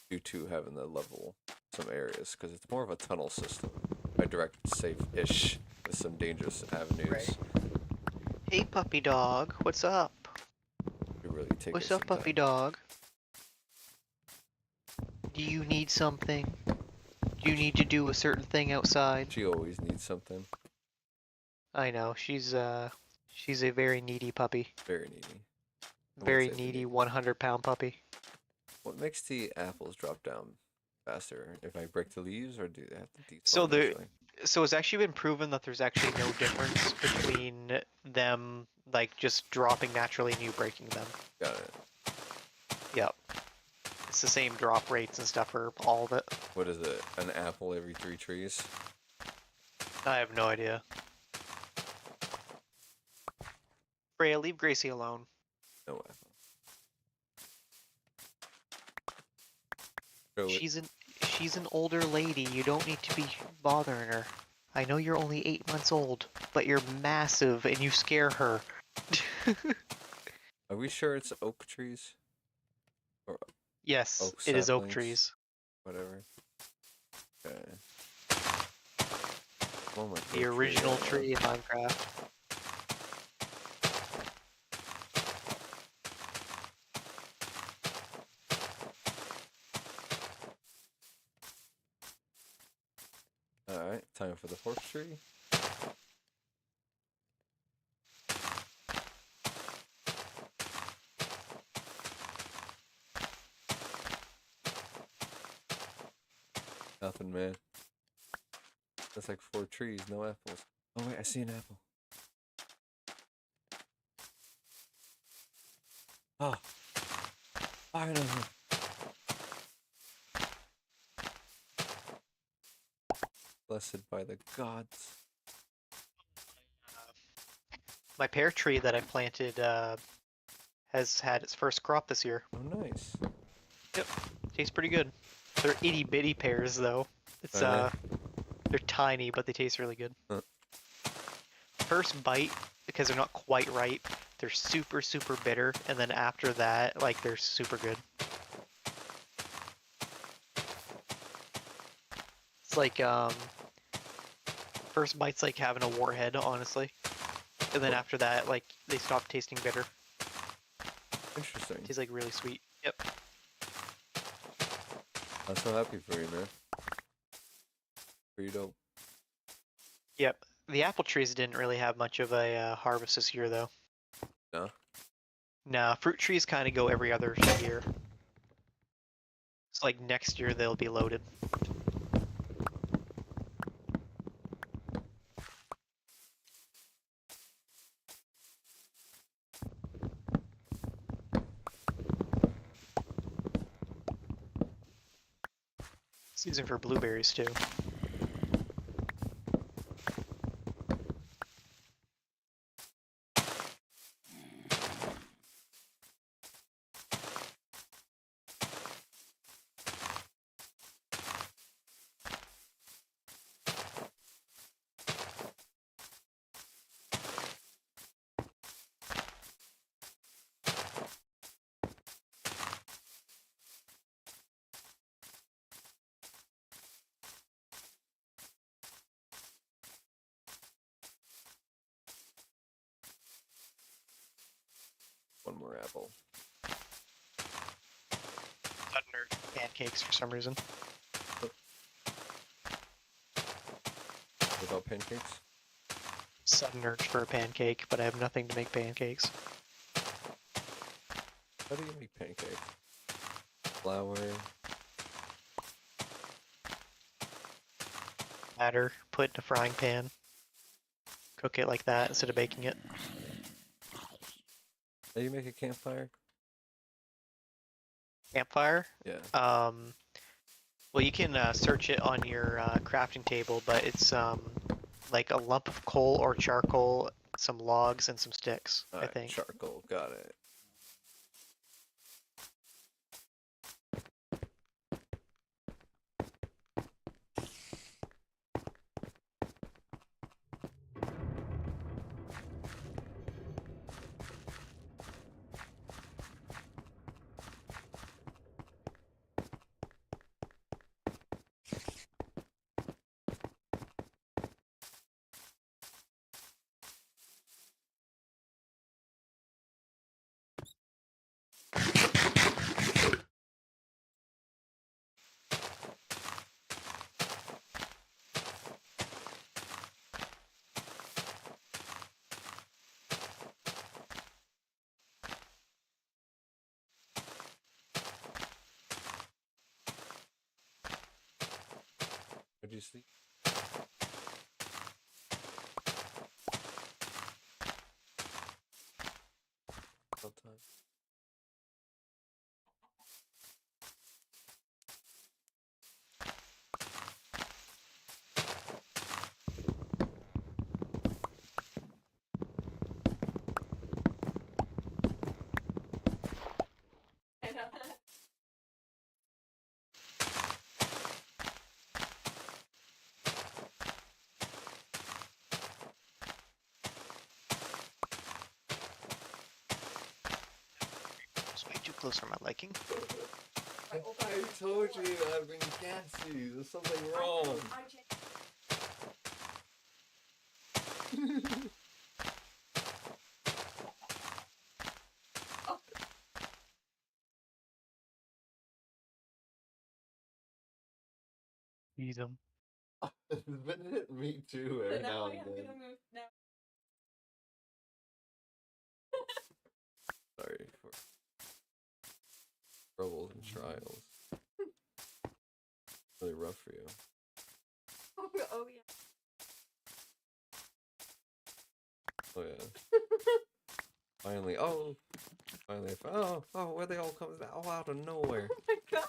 Due to having to level some areas, because it's more of a tunnel system. I direct safe-ish with some dangerous avenues. Right. Hey, puppy dog. What's up? It really takes What's some up, puppy time. dog? Do you need something? Do you need to do a certain thing outside? She always needs something. I know, she's a very needy puppy. Very needy. I wouldn't Very say the needy neediest. 100-pound puppy. What makes the apples drop down faster? If I break the leaves, or do they have to So despawn usually? it's actually been proven that there's actually no difference between them like just dropping naturally and you breaking them. Got it. Yep. It's the same drop rates and stuff for all of it. What is it? An apple every 3 trees? I have no idea. Freya, leave Gracie alone. No apple. Show it. She's an older lady. You don't need to be bothering her. I know you're only 8 months old, but you're massive and you scare her. Are we sure it's oak trees? Or Yes, oak it is oak saplings? trees. Whatever. Okay. One more The oak original right now. tree in Minecraft. Alright, time for the horse tree. Nothing, man. That's like 4 trees, no apples. Oh wait, I see an apple. Oh. Finally. Blessed by the gods. My pear tree that I planted has had its first crop this year. Oh, nice. Tastes pretty good. They're itty bitty pears though. It's Are they're tiny, but they taste really good. Huh. First bite, because they're not quite ripe, they're super bitter, and then after that, like they're super good. It's like first bite's like having a warhead, honestly. And then after that, like they stop tasting bitter. Interesting. Tastes like really sweet. Yep. I'm so happy for you, man. Pretty dope. Yep. The apple trees didn't really have much of a harvest this year, though. No? Nah, fruit trees kind of go every other year. It's like next year they'll be loaded. Season for blueberries too. One more apple. Sudden urge for pancakes for some reason. Without pancakes? Sudden urge for a pancake, but I have nothing to make pancakes. How do you make pancakes? Flour. Batter, put in a frying pan. Cook it like that instead of baking it. How do you make a campfire? Campfire? Yeah. Well, you can search it on your crafting table, but it's like a lump of coal or charcoal, some logs, and some sticks, I Alright, think. charcoal. Got it. Where'd you sleep? What time? It's way too close for my liking. I told you I've been gassy. There's something wrong. Use them. It's been hitting me too every now and then. Sorry for troubles and trials. Really rough for you. Oh yeah. Oh yeah. Finally, finally, where they all come out of nowhere. Oh my god.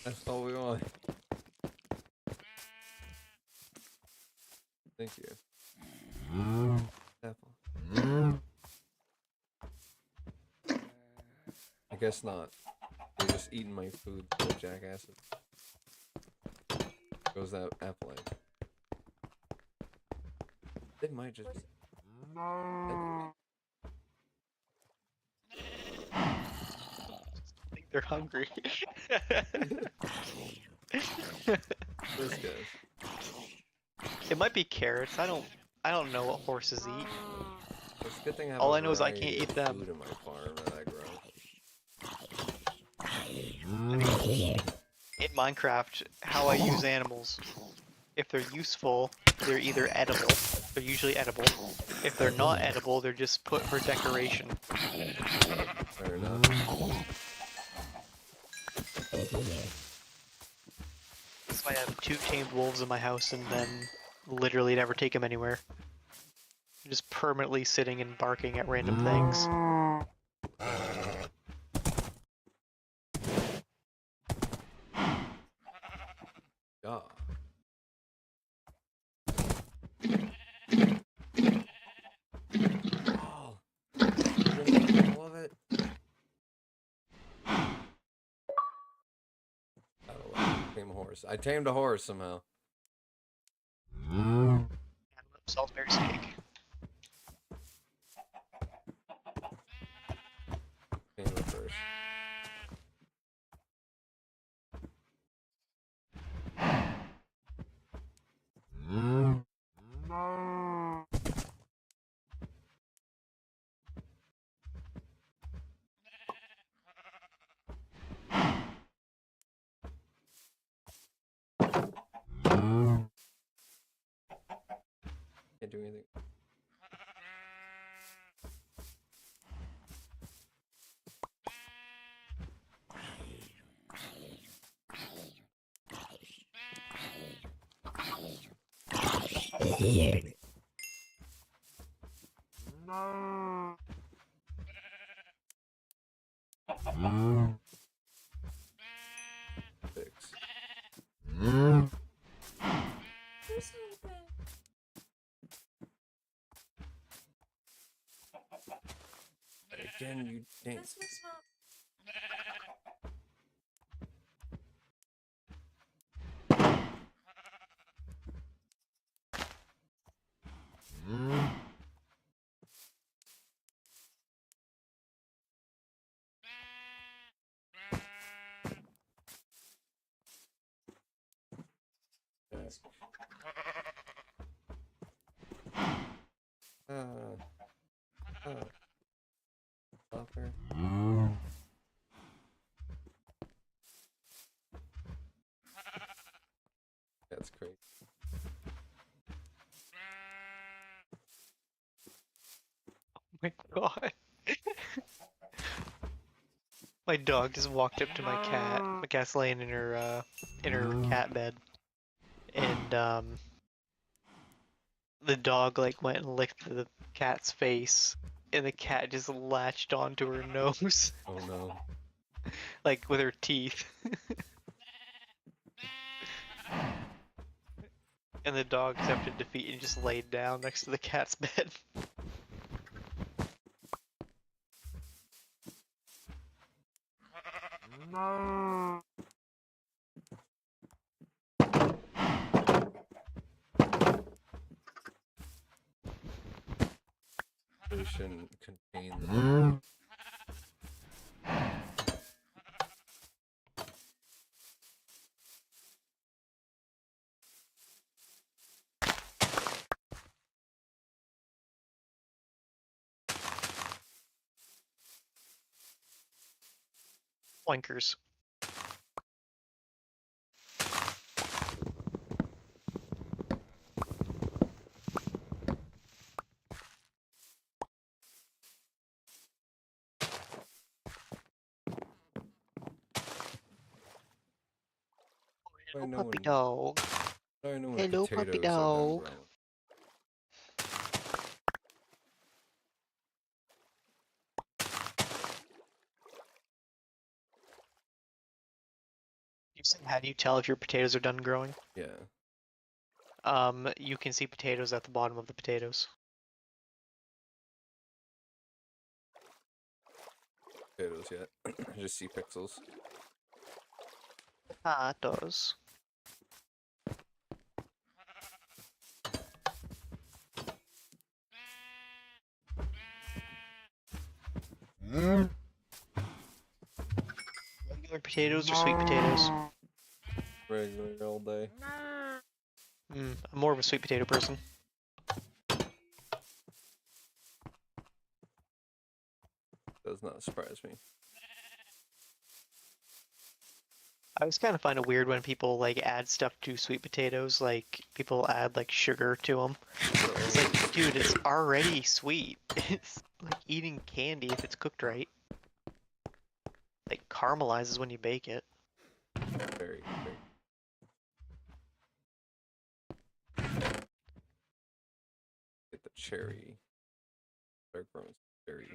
That's all we want. Thank you. Apple. I guess not. You're just eating my food, little jackasses. Goes that apple egg. It might just be. I think they're hungry. This guy. It might be carrots. I don't know what horses eat. It's a good thing I have All a I know is I variety can't eat of them. food in my farm that I grow. In Minecraft, how I use animals. If they're useful, they're either edible. They're usually edible. If they're not edible, they're just put for decoration. Fair enough. So I have 2 tamed wolves in my house and then literally never take them anywhere. They're just permanently sitting and barking at random things. Yeah. Oh, all of it. Tame a horse. I tamed a horse somehow. Salisbury steak. Tame it first. Can't do anything. Fix. Again, you dance. This was not. Yes. Fucker. That's crazy. Oh my god. My dog just walked up to my cat. My cat's laying in her cat bed, and the dog like went and licked the cat's face, and the cat just latched onto her nose, Oh no. like with her teeth. And the dog accepted defeat and just laid down next to the cat's bed. Solution contain the Flankers. Why no Puppy one, dog. why no one Hello, puppy potatoes are done dog. grown? You said, how do you tell if your potatoes are done growing? Yeah. You can see potatoes at the bottom of the potatoes. Potatoes yet. I just see pixels. Potatoes. Regular potatoes or sweet potatoes? Regular all day. I'm more of a sweet potato person. Does not surprise me. I always kind of find it weird when people like add stuff to sweet potatoes, like people add like sugar to them. It's like, dude, it's already sweet. It's like eating candy if it's cooked right. Like caramelizes when you bake it. Very, very. Get the cherry. Dark grown cherry.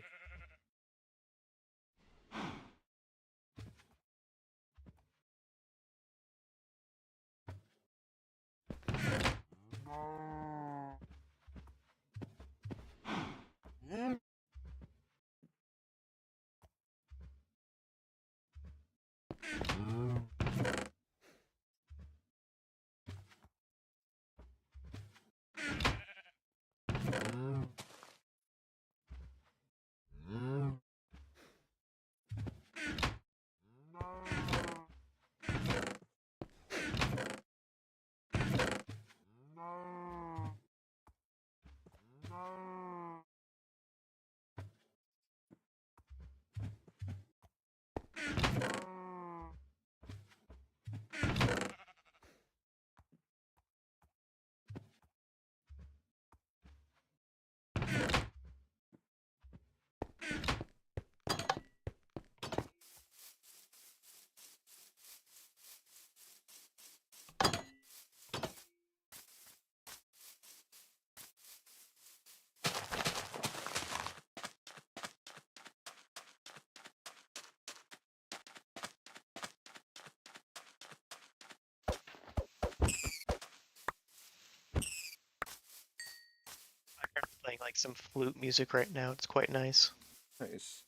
I'm playing like some flute music right now. It's quite nice. Nice.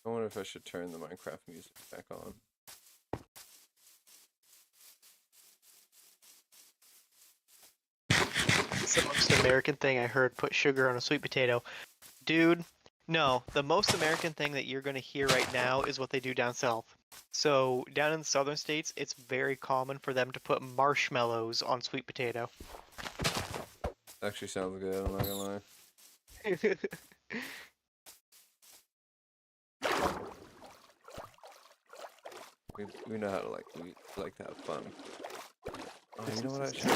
I wonder if I should turn the Minecraft music back on. It's the most American thing I heard, put sugar on a sweet potato. Dude, no. The most American thing that you're going to hear right now is what they do down south. So, down in the southern states, it's very common for them to put marshmallows on sweet potato. Actually sounds good, I'm not gonna lie. We know how to we like to have fun. Oh, you know what I should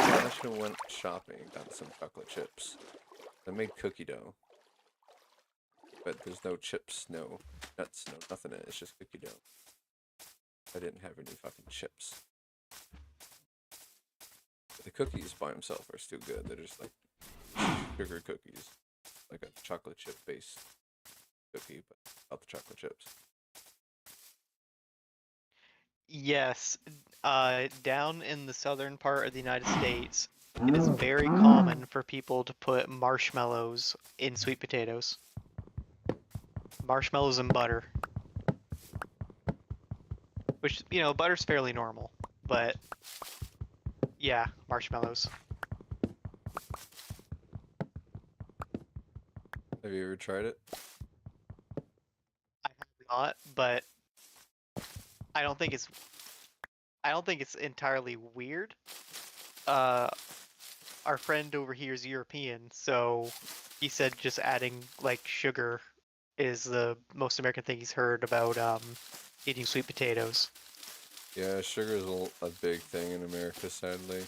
have went shopping and got some chocolate chips. I made cookie dough. but there's no chips, no nuts, no nothing in it. It's just cookie dough. I didn't have any fucking chips. But the cookies by themselves are still good. They're just like sugar cookies, like a chocolate chip based cookie, but without the chocolate chips. Yes, down in the southern part of the United States, it is very common for people to put marshmallows in sweet potatoes. Marshmallows and butter. Which, you know, butter's fairly normal, but yeah, marshmallows. Have you ever tried it? I have not, but I don't think it's entirely weird. Our friend over here is European, so he said just adding like sugar is the most American thing he's heard about eating sweet potatoes. Yeah, sugar is a big thing in America, sadly.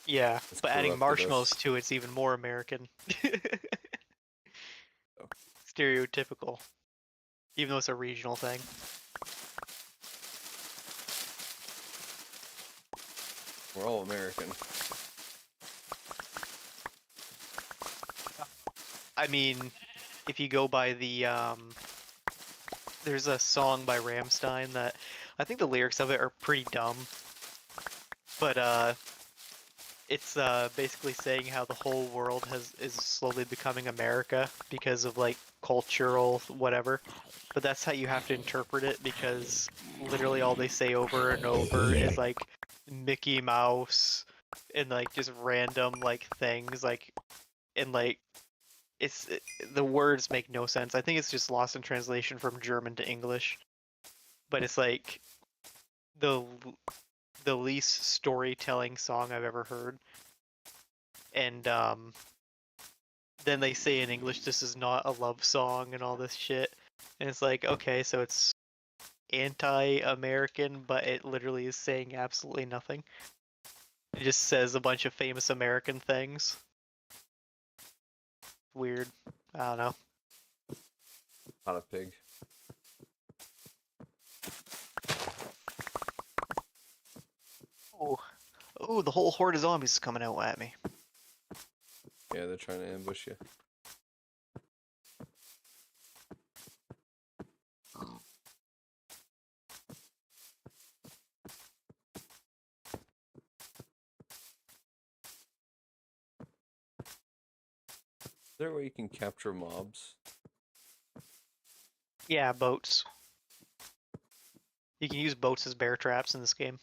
Yeah, It's but adding corrupted marshmallows us. to it's even more American. Oh. Stereotypical, even though it's a regional thing. We're all American. I mean, if you go by the there's a song by Rammstein that I think the lyrics of it are pretty dumb, but it's basically saying how the whole world is slowly becoming America because of like cultural whatever. But that's how you have to interpret it because literally all they say over and over is like Mickey Mouse and like just random like things like and like the words make no sense. I think it's just lost in translation from German to English. But it's like the the least storytelling song I've ever heard. And then they say in English this is not a love song and all this shit. And it's like, okay, so it's anti-American, but it literally is saying absolutely nothing. It just says a bunch of famous American things. Weird. I don't know. Not a pig. Oh, oh, the whole horde of zombies is coming out at me. Yeah, they're trying to ambush you. Is there a way you can capture mobs? Yeah, boats. You can use boats as bear traps in this game.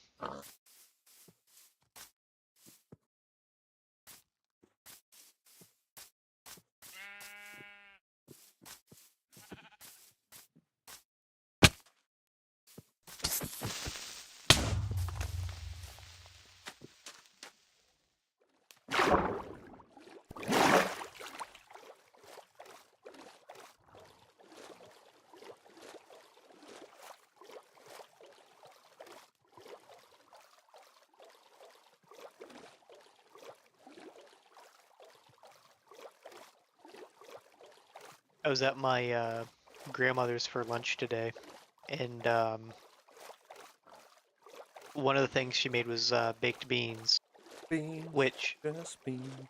I was at my grandmother's for lunch today, and one of the things she made was baked beans, Beans. which Just beans.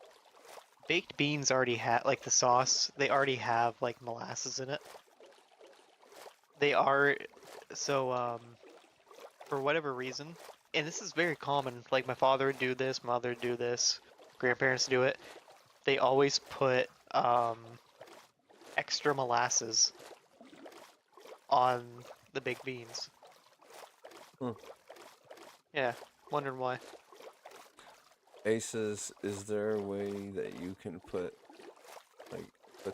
baked beans already have, like the sauce, they already have like molasses in it. They are, so for whatever reason, and this is very common, like my father would do this, mother would do this, grandparents do it, they always put extra molasses on the baked beans. Hmm. Yeah, wondering why. Aces, is there a way that you can put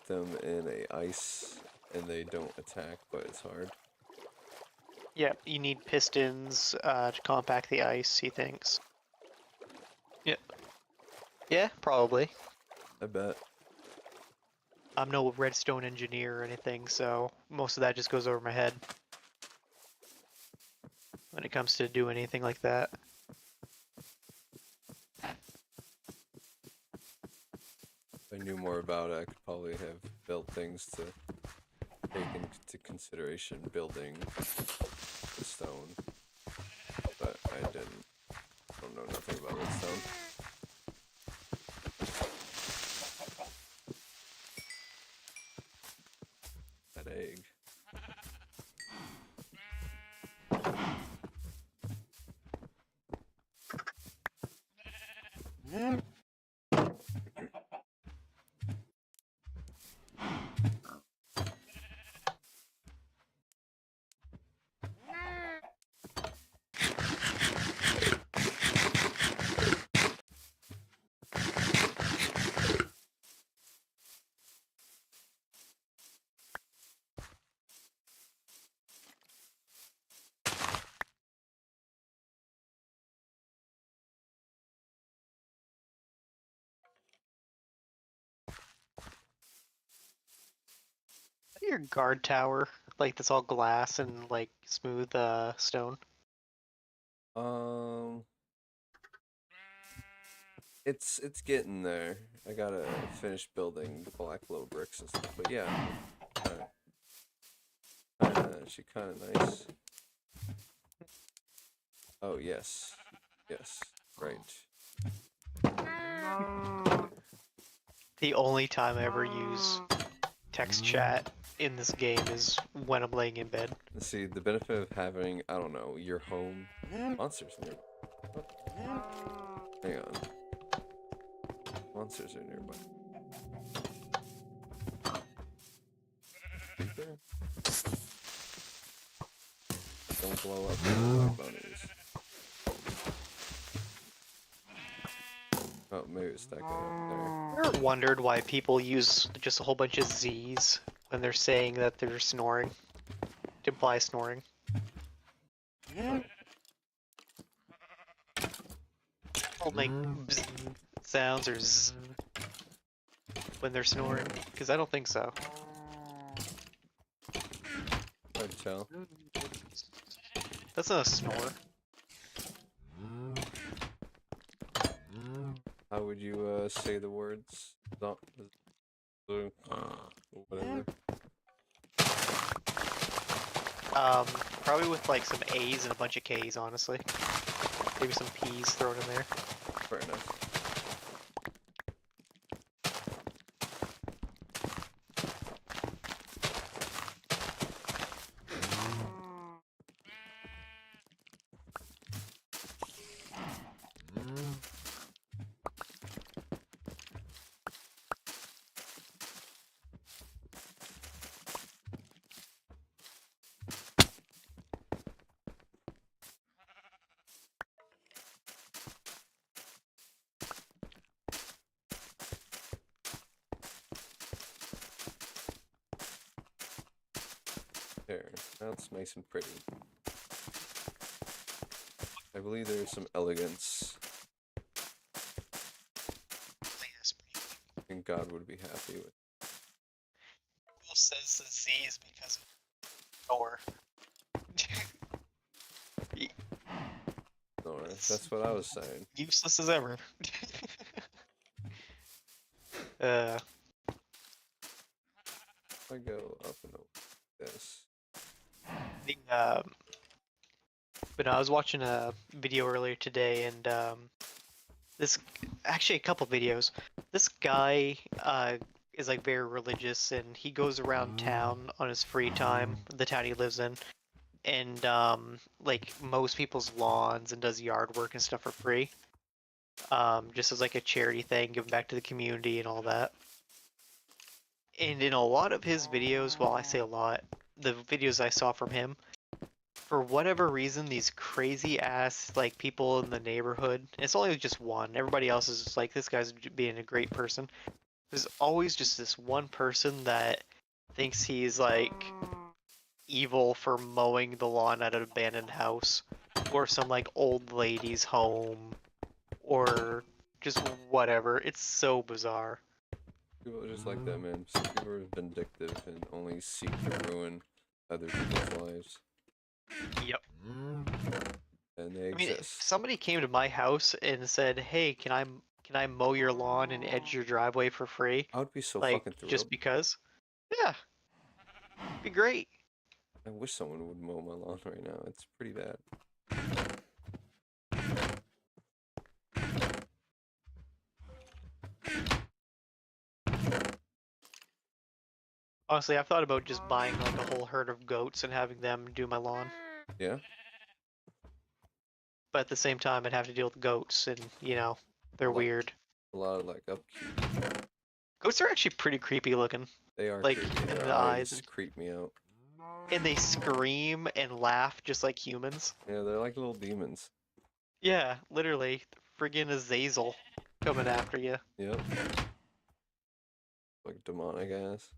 them in a ice and they don't attack, but it's hard? Yeah, you need pistons to compact the ice, he thinks. Yeah. Yeah, probably. I bet. I'm no redstone engineer or anything, so most of that just goes over my head when it comes to do anything like that. If I knew more about it, I could probably have built things to take into consideration building the stone, but I didn't. I don't know nothing about redstone. That egg. Your guard tower, like that's all glass and like smooth stone. It's getting there. I gotta finish building the black glow bricks and stuff. But yeah, actually kind of nice. Oh yes, yes, right. The only time I ever use text chat in this game is when I'm laying in bed. Let's see, the benefit of having, I don't know, your home monsters nearby. Hang on. Monsters are nearby. Creeper? Don't blow up my bunnies. Oh, maybe it's stacking up there. Ever wondered why people use just a whole bunch of Z's when they're saying that they're snoring? To imply snoring. People make bzz sounds or zzz when they're snoring, because I don't think so. Hard to tell. That's not a snore. How would you say the words? Whatever. Probably with like some A's and a bunch of K's, honestly. Maybe some P's thrown in there. Fair enough. There, that's nice and pretty. I believe there's some elegance. I think God would be happy with. Who says the Z is because of snore? No, that's what I was saying. Useless as ever. If I go up and over this. But I was watching a video earlier today, and actually a couple videos. This guy is like very religious, and he goes around town on his free time, the town he lives in, and like mows people's lawns and does yard work and stuff for free, just as like a charity thing, giving back to the community and all that. And in a lot of his videos, well, I say a lot, the videos I saw from him, for whatever reason, these crazy ass like people in the neighborhood, it's only just one, everybody else is just like, this guy's being a great person. There's always just this one person that thinks he's like evil for mowing the lawn at an abandoned house, or some like old lady's home, or just whatever. It's so bizarre. People are just like that, man. Some people are vindictive and only seek to ruin other people's lives. Yep. And they I mean, if exist. somebody came to my house and said, "Hey, can I mow your lawn and edge your driveway for free?" I would be so Like fucking thrilled. just because? Yeah. Be great. I wish someone would mow my lawn right now. It's pretty bad. Honestly, I've thought about just buying like a whole herd of goats and having them do my lawn. Yeah. But at the same time, I'd have to deal with goats, and you know, they're Lot- weird. A lot of like upkeep. Goats are actually pretty creepy looking, They are like creepy. in Their the eyes, eyes creep me out. and they scream and laugh just like humans. Yeah, they're like little demons. Yeah, literally, friggin' Azazel coming after you. Yep. Like demonic ass.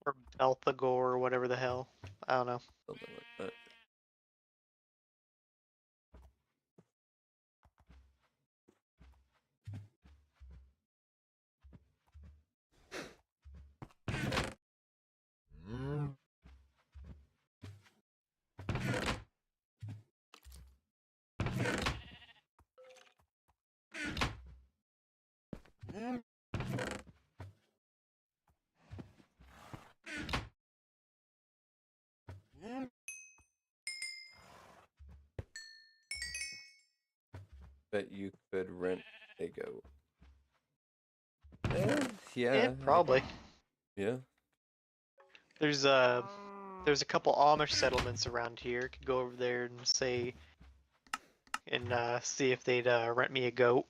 Or Belphegor or whatever the hell. I don't know. Something like that. Bet you could rent a goat. Yeah. Yeah, probably. Yeah. There's a couple Amish settlements around here. Could go over there and say and see if they'd rent me a goat.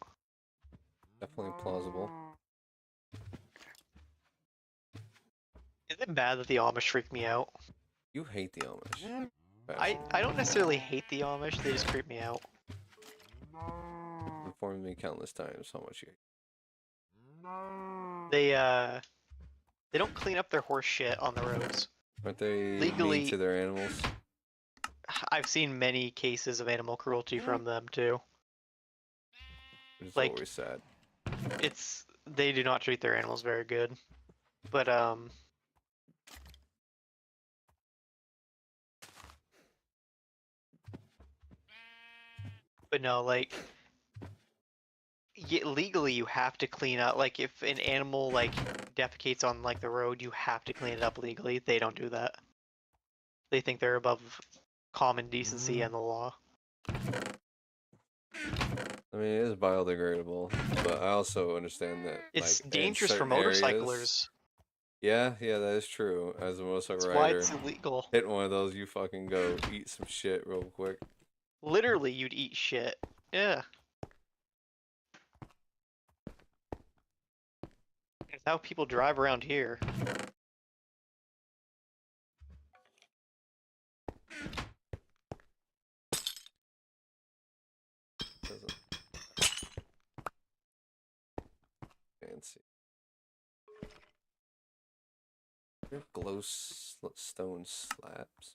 Definitely plausible. Is it bad that the Amish freak me out? You hate the Amish. I don't necessarily hate the Amish. They just creep me out. Informed me countless times how much you They don't clean up their horse shit on the roads. aren't they Legally- mean to their animals? I've seen many cases of animal cruelty from them too. It's like- always sad. They do not treat their animals very good. But no, like legally you have to clean up. Like if an animal like defecates on like the road, you have to clean it up legally. They don't do that. They think they're above common decency and the law. I mean, it is biodegradable, but I also understand that It's like, in dangerous for certain motorcyclers. areas- Yeah, that is true. As a motorcycle That's why rider, it's illegal. hit one of those, you fucking go eat some shit real quick. Literally, you'd eat shit. Yeah. It's how people drive around here. Doesn't fancy. They're stone slabs.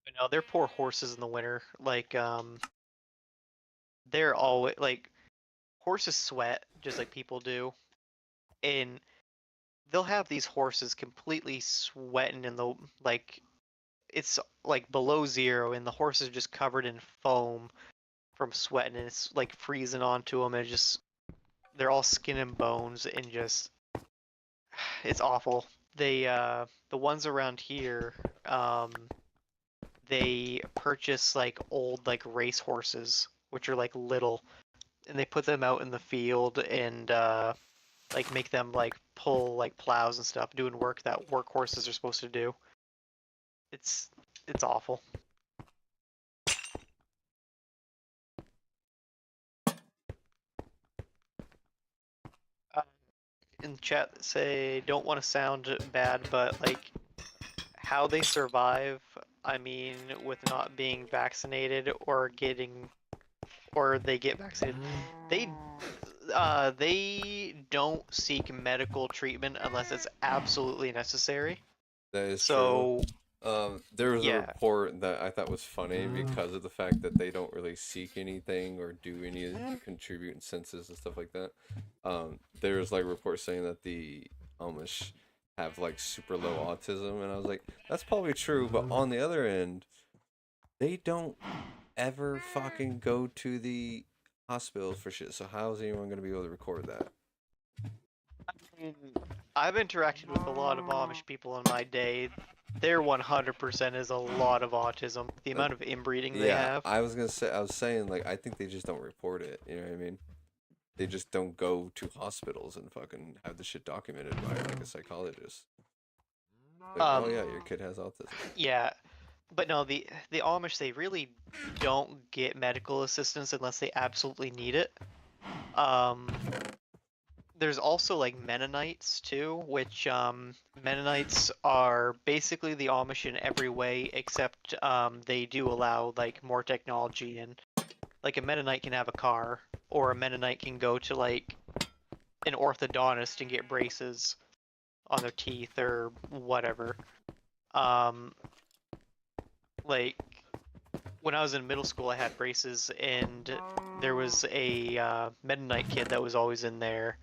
But no, they're poor horses in the winter. Like, they're always like horses sweat just like people do, and they'll have these horses completely sweating in the like it's like below zero, and the horse is just covered in foam from sweating, and it's like freezing onto them, and they're all skin and bones, and just it's awful. They the ones around here, they purchase like old like race horses, which are like little, and they put them out in the field and like make them like pull like plows and stuff, doing work that work horses are supposed to do. It's awful. In chat say don't want to sound bad, but like how they survive, I mean, with not being vaccinated or they get vaccinated, they don't seek medical treatment unless it's absolutely necessary. That is So true. There was a yeah. report that I thought was funny because of the fact that they don't really seek anything or do any contribute in census and stuff like that. There was like reports saying that the Amish have like super low autism, and I was like, that's probably true, but on the other end, they don't ever fucking go to the hospital for shit. So how is anyone gonna be able to record that? I've interacted with a lot of Amish people in my day. There 100% is a lot of autism. The amount of inbreeding they Yeah, have. I was saying like I think they just don't report it. You know what I mean? They just don't go to hospitals and fucking have the shit documented by like a psychologist. Like, oh yeah, your kid has autism. Yeah, but no, the Amish, they really don't get medical assistance unless they absolutely need it. There's also like Mennonites too, which Mennonites are basically the Amish in every way, except they do allow like more technology, and like a Mennonite can have a car, or a Mennonite can go to like an orthodontist and get braces on their teeth or whatever. Like when I was in middle school, I had braces, and there was a Mennonite kid that was always in there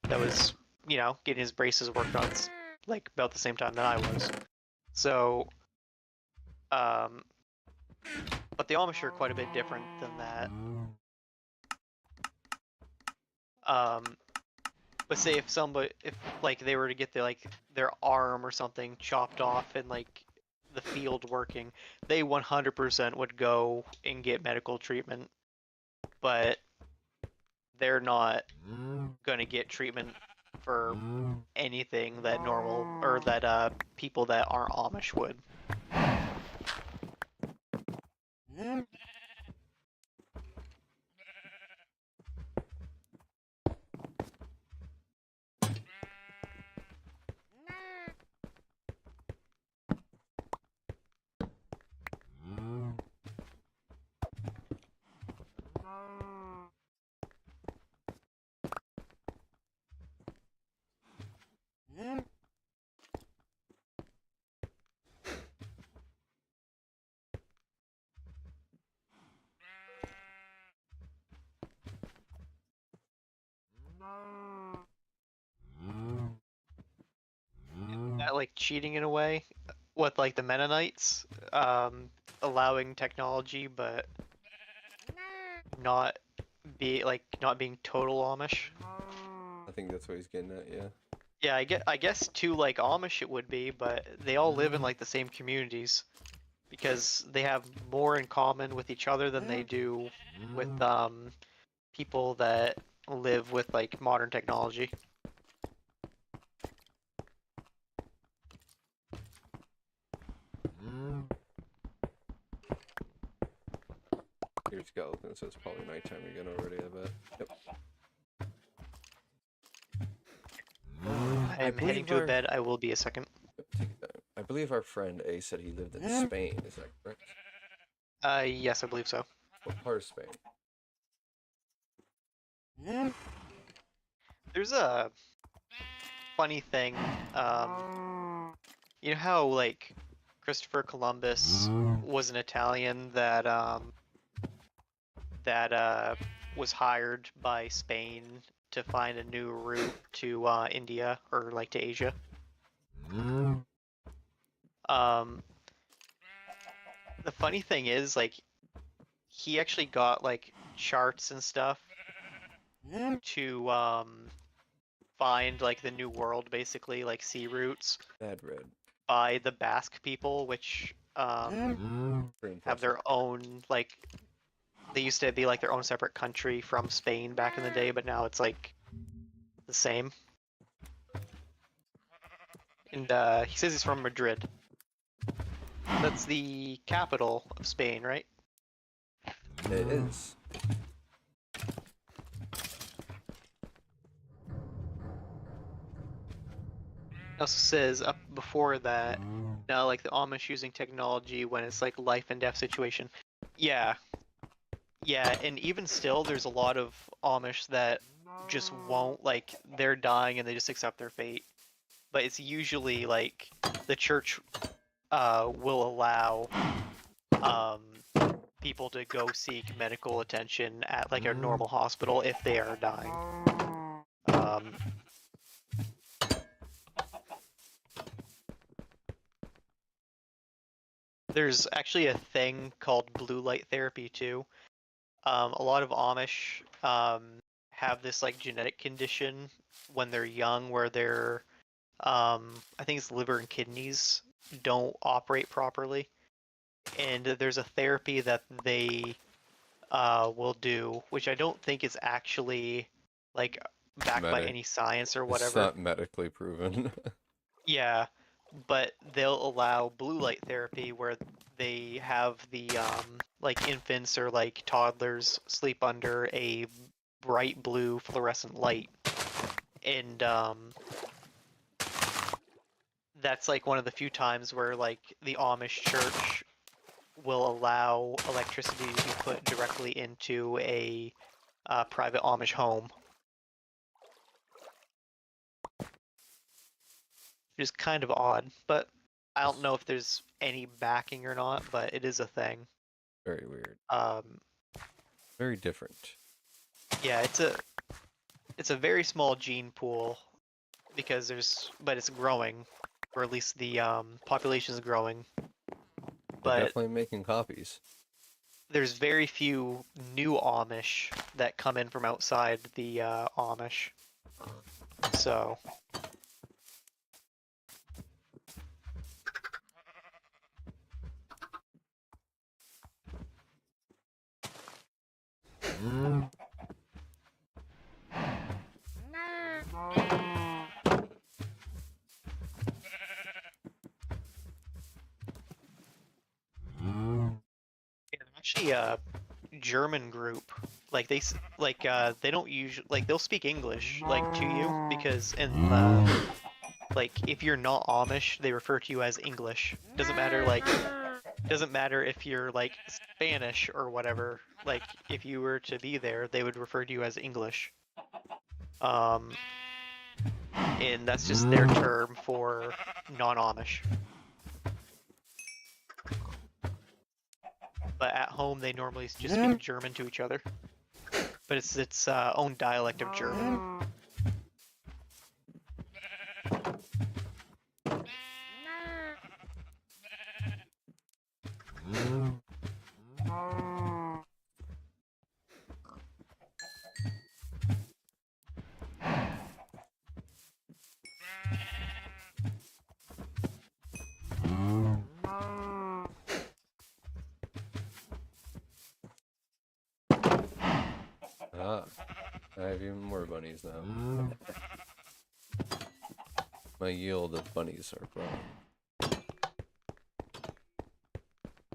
that was, you know, getting his braces worked on like about the same time that I was. So, but the Amish are quite a bit different than that. But say if like they were to get their arm or something chopped off in like the field working, they 100% would go and get medical treatment, but they're not gonna get treatment for anything that normal or that people that aren't Amish would. That like cheating in a way with like the Mennonites, allowing technology but not not being total Amish. I think that's what he's getting at. Yeah. Yeah, I guess too like Amish it would be, but they all live in like the same communities because they have more in common with each other than they do with people that live with like modern technology. Here's skeleton, so it's probably nighttime again already. I bet. Yep. I'm heading to bed. I will be a second. Yep, take it down. I believe our friend A said he lived in Spain. Is that correct? Yes, I believe so. What part of Spain? There's a funny thing. You know how like Christopher Columbus was an Italian that was hired by Spain to find a new route to India or like to Asia. The funny thing is like he actually got like charts and stuff to find like the new world, basically like sea routes Bad red. by the Basque people, which have their own like they used to be like their own separate country from Spain back in the day, but now it's like the same. And he says he's from Madrid. That's the capital of Spain, right? It is. It also says up before that, now like the Amish using technology when it's like life and death situation. Yeah. Yeah, and even still there's a lot of Amish that just won't, like, they're dying and they just accept their fate. But it's usually like the church will allow people to go seek medical attention at like a normal hospital if they are dying. There's actually a thing called blue light therapy too. A lot of Amish have this like genetic condition when they're young where their I think it's liver and kidneys don't operate properly. And there's a therapy that they will do, which I don't think is actually like backed by Medic. any science or It's whatever. not medically proven. Yeah, but they'll allow blue light therapy where they have the like infants or like toddlers sleep under a bright blue fluorescent light, and that's like one of the few times where like the Amish church will allow electricity to be put directly into a private Amish home, which is kind of odd, but I don't know if there's any backing or not, but it is a thing. Very weird. Very different. Yeah, it's a very small gene pool because but it's growing, or at least the population is growing. They're But definitely making copies. there's very few new Amish that come in from outside the Amish. So yeah, they're actually a German group. Like they don't usually like they'll speak English like to you because in like if you're not Amish, they refer to you as English. Doesn't matter if you're like Spanish or whatever. Like if you were to be there, they would refer to you as English. Um, and that's just their term for non-Amish. But at home, they normally just speak German to each other. But it's its own dialect of German. Ah, I have even more bunnies now. My yield of bunnies are growing.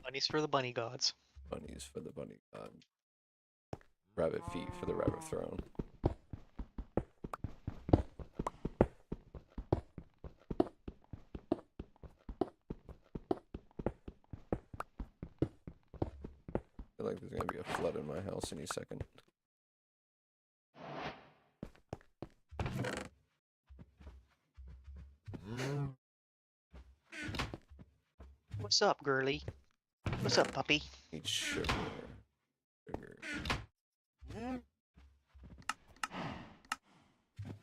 Bunnies for the bunny gods. Bunnies for the bunny god. Rabbit feet for the rabbit throne. I feel like there's gonna be a flood in my house any second. What's up, girly? What's up, puppy? Need sugar. Sugar.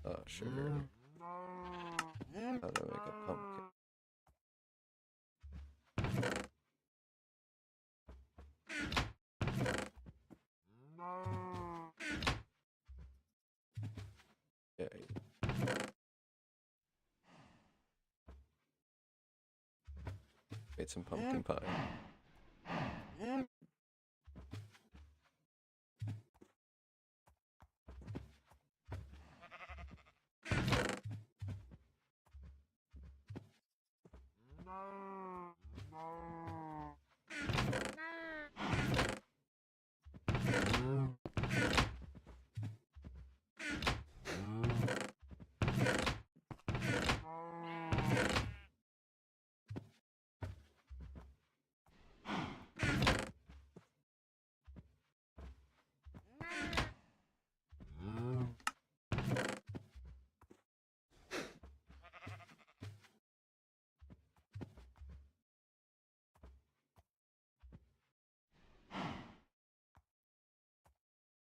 Oh, sugar. How do I make a pumpkin? Yeah. Made some pumpkin pie.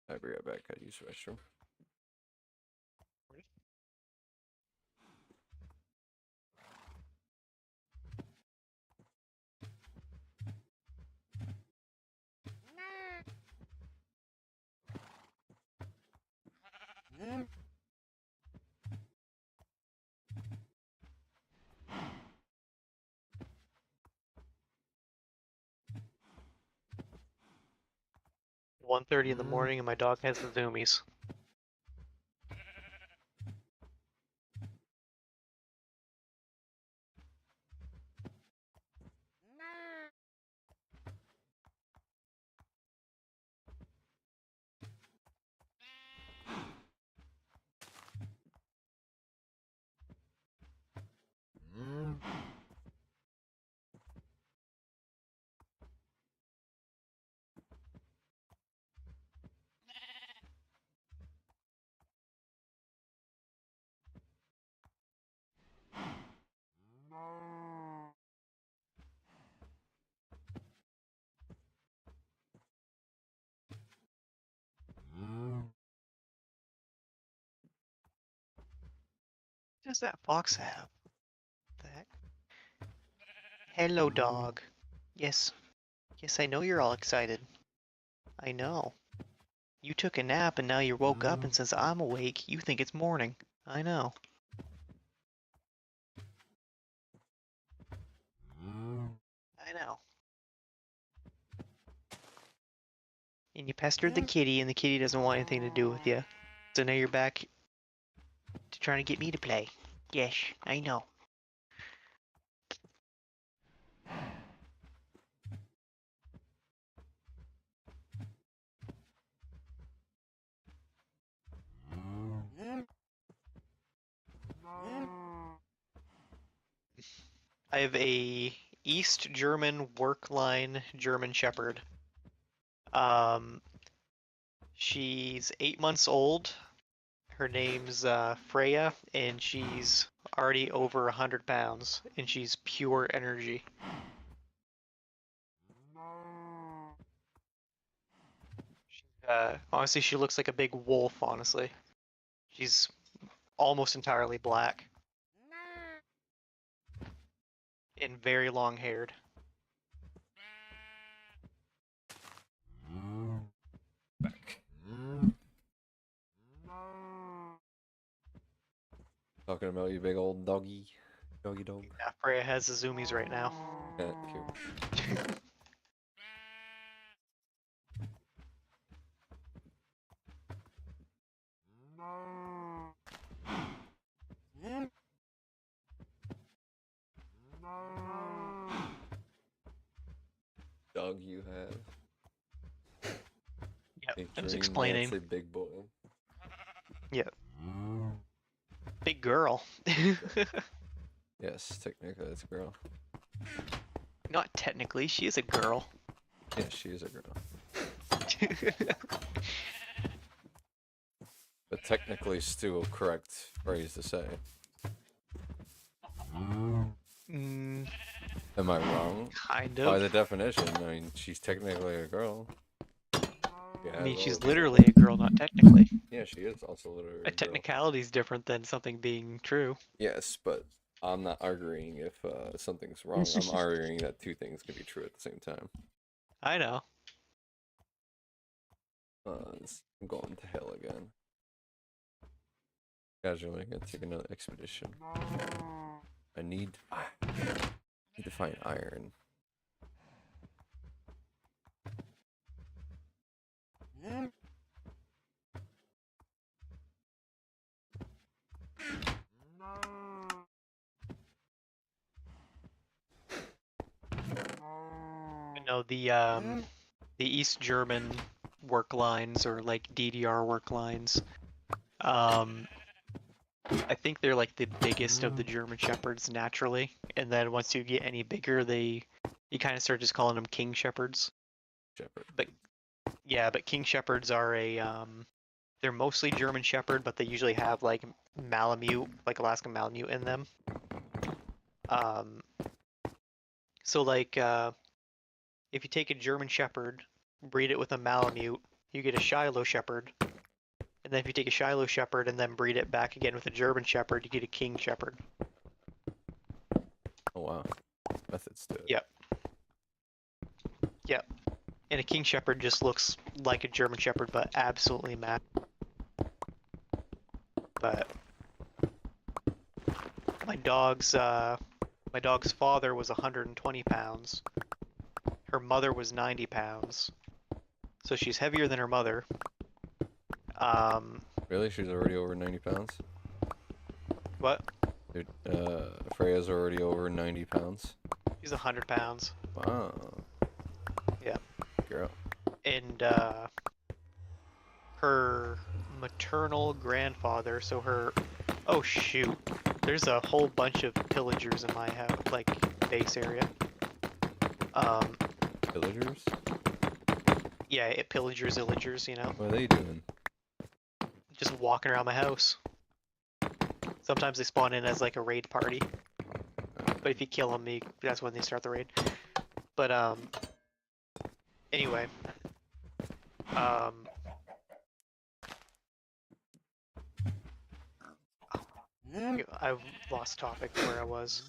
I'll be right back. I use the restroom. 1:30 in the morning and my dog has the zoomies. What does that fox have? What the heck? Hello, dog. Yes. Yes, I know you're all excited. I know. You took a nap and now you woke up and since I'm awake, you think it's morning. I know. I know. And you pestered the kitty and the kitty doesn't want anything to do with you. So now you're back to trying to get me to play. Yes, I know. I have a East German work-line German Shepherd. She's 8 months old. Her name's Freya, and she's already over 100 pounds, and she's pure energy. Honestly, she looks like a big wolf, honestly. She's almost entirely black and very long-haired. Back. Talking about you big old doggy. Doggy dog. Yeah, Freya has the zoomies right now. Yeah, cute. Dog you have. Yep, A I was dream explaining. that's a big boy. Yep. Big girl. Yes, technically it's a girl. Not technically, she is a girl. Yeah, she is a girl. But technically still a correct phrase to say. Mm, Am I wrong? kind By of. the definition, I mean, she's technically a girl. I mean, she's literally a girl, not technically. Yeah, she is also literally A a girl. technicality is different than something being true. Yes, but I'm not arguing if something's wrong. I'm arguing that two things can be true at the same time. I know. I'm going to hell again. Casually, gonna take another expedition. I need to find iron. No, the East German work lines or like DDR work lines. I think they're like the biggest of the German Shepherds naturally, and then once you get any bigger, you kind of start just calling them King Shepherds. Shepherd. But King Shepherds are they're mostly German Shepherd, but they usually have like Malamute, like Alaskan Malamute in them. So like if you take a German Shepherd, breed it with a Malamute, you get a Shiloh Shepherd. And then if you take a Shiloh Shepherd and then breed it back again with a German Shepherd, you get a King Shepherd. Oh wow. Methods to it. Yep. Yep. And a King Shepherd just looks like a German Shepherd, but absolutely mad. but my dog's father was 120 pounds. Her mother was 90 pounds. So she's heavier than her mother. Really? She's already over 90 pounds? What? Dude, Freya's already over 90 pounds. She's 100 pounds. Wow. Yeah. Girl. And her maternal grandfather, so her, oh shoot, there's a whole bunch of pillagers in my house, like base area. Villagers? Yeah, pillagers, illagers, you know, What are they doing? just walking around my house. Sometimes they spawn in as like a raid party, but if you kill them, that's when they start the raid. But anyway, I've lost topic where I was.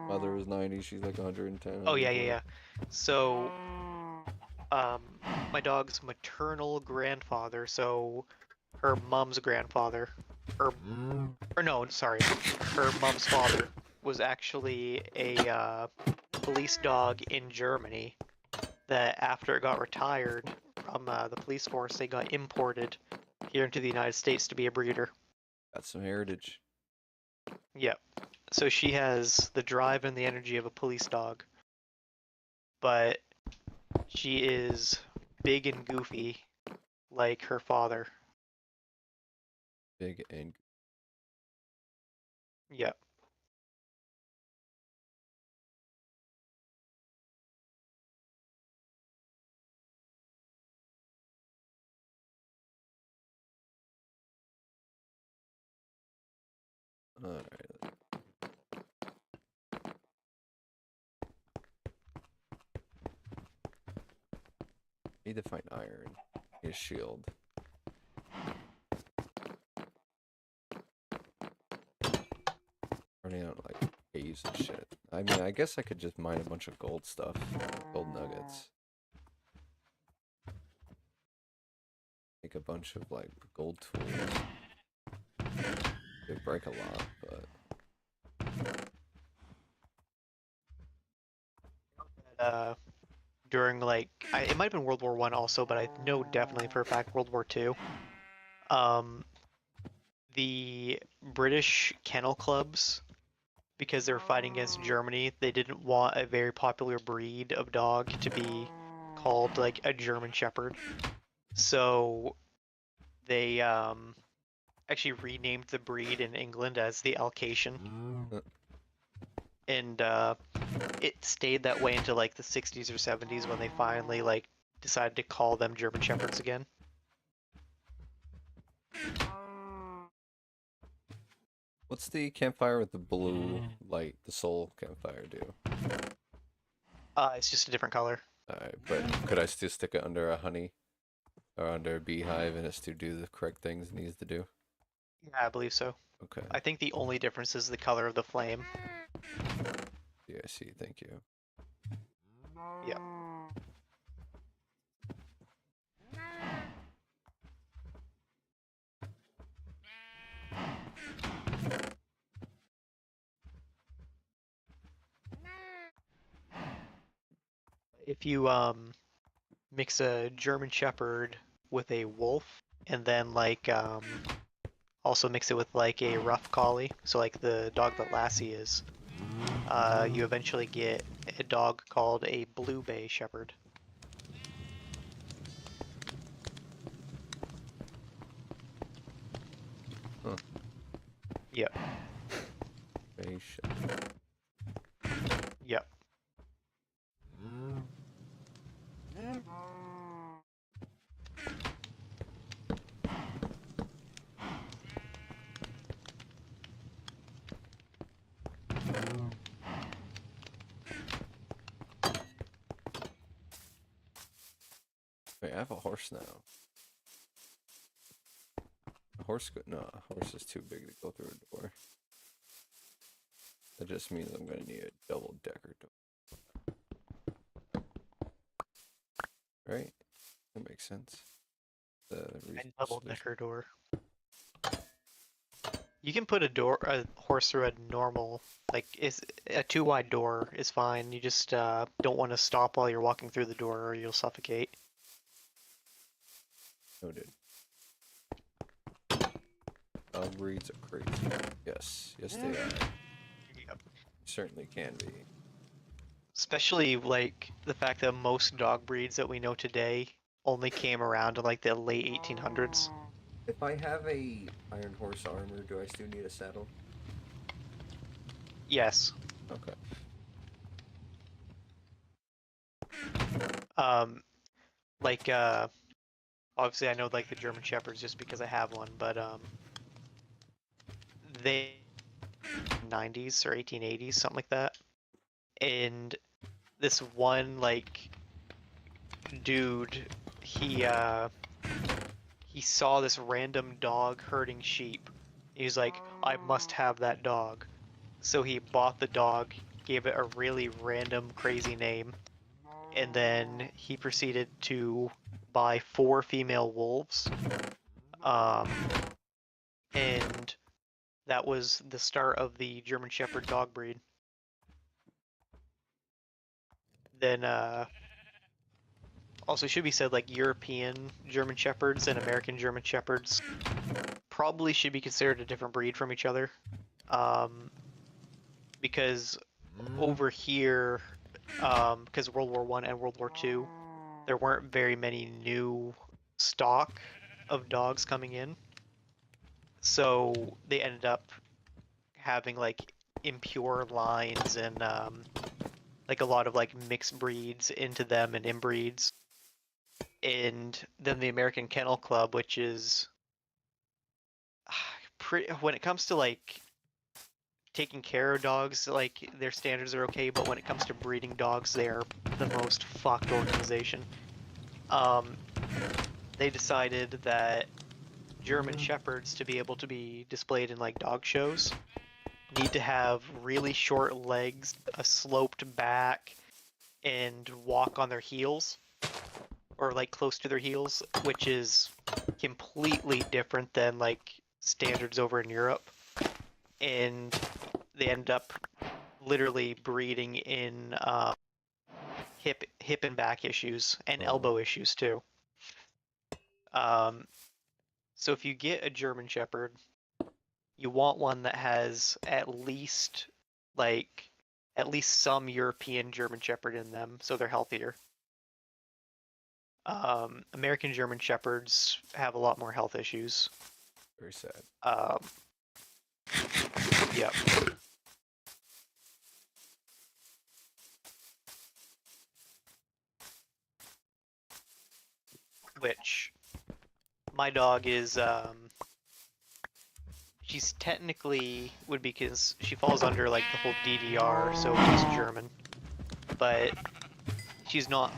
Mother was 90, she's like 110. Oh yeah. So, my dog's maternal grandfather, so her mom's grandfather, or no, sorry, her mom's father was actually a police dog in Germany. That after it got retired from the police force, they got imported here into the United States to be a breeder. Got some heritage. Yep. So she has the drive and the energy of a police dog, but she is big and goofy like her father. Big and... Yep. Alright. Need to find iron. His shield. Running out like caves and shit. I mean, I guess I could just mine a bunch of gold stuff. Gold nuggets. Make a bunch of like gold tools. They break a lot, but During like it might have been World War One also, but I know definitely for a fact World War Two. The British kennel clubs, because they were fighting against Germany, they didn't want a very popular breed of dog to be called like a German Shepherd. So they actually renamed the breed in England as the Alsatian. And it stayed that way until like the 60s or 70s when they finally like decided to call them German Shepherds again. what's the campfire with the blue light, the soul campfire do? It's just a different color. Alright, but could I still stick it under a honey? Or under a beehive and it still do the correct things it needs to do? Yeah, I believe so. Okay. I think the only difference is the color of the flame. Yeah, I see, thank you. Yeah. If you mix a German Shepherd with a wolf and then like also mix it with like a rough collie, so like the dog that Lassie is, you eventually get a dog called a Blue Bay Shepherd. Huh. Yep. Bay Shepherd. Yep. Wait, I have a horse now. A horse no, a horse is too big to go through a door. That just means I'm gonna need a double decker door. Right? That makes sense. And double decker door. You can put a horse through a normal, like, is a 2 wide door is fine. You just don't want to stop while you're walking through the door, or you'll suffocate. Noted. Dog breeds are crazy. Yes, yes they are. Yep. Certainly can be. Especially like the fact that most dog breeds that we know today only came around in like the late 1800s. If I have a iron horse armor, do I still need a saddle? Yes. Okay. Like obviously I know like the German Shepherds just because I have one, but they 90s or 1880s, something like that. And this one like dude, he saw this random dog herding sheep. He was like, I must have that dog. So he bought the dog, gave it a really random, crazy name, and then he proceeded to buy 4 female wolves. And that was the start of the German Shepherd dog breed. Then, also should be said, like, European German Shepherds and American German Shepherds probably should be considered a different breed from each other. Because over here, because World War I and World War II, there weren't very many new stock of dogs coming in. So they ended up having like impure lines and like a lot of like mixed breeds into them and inbreeds. And then the American Kennel Club, which is when it comes to like taking care of dogs, like their standards are okay, but when it comes to breeding dogs, they are the most fucked organization. They decided that German Shepherds, to be able to be displayed in like dog shows, need to have really short legs, a sloped back, and walk on their heels, or like close to their heels, which is completely different than like standards over in Europe. And they end up literally breeding in hip and back issues and elbow issues too. So if you get a German Shepherd, you want one that has at least some European German Shepherd in them, so they're healthier. American German Shepherds have a lot more health issues. Very sad. Yep. Which my dog is she's technically would be, because she falls under like the whole DDR, so East German, but she's not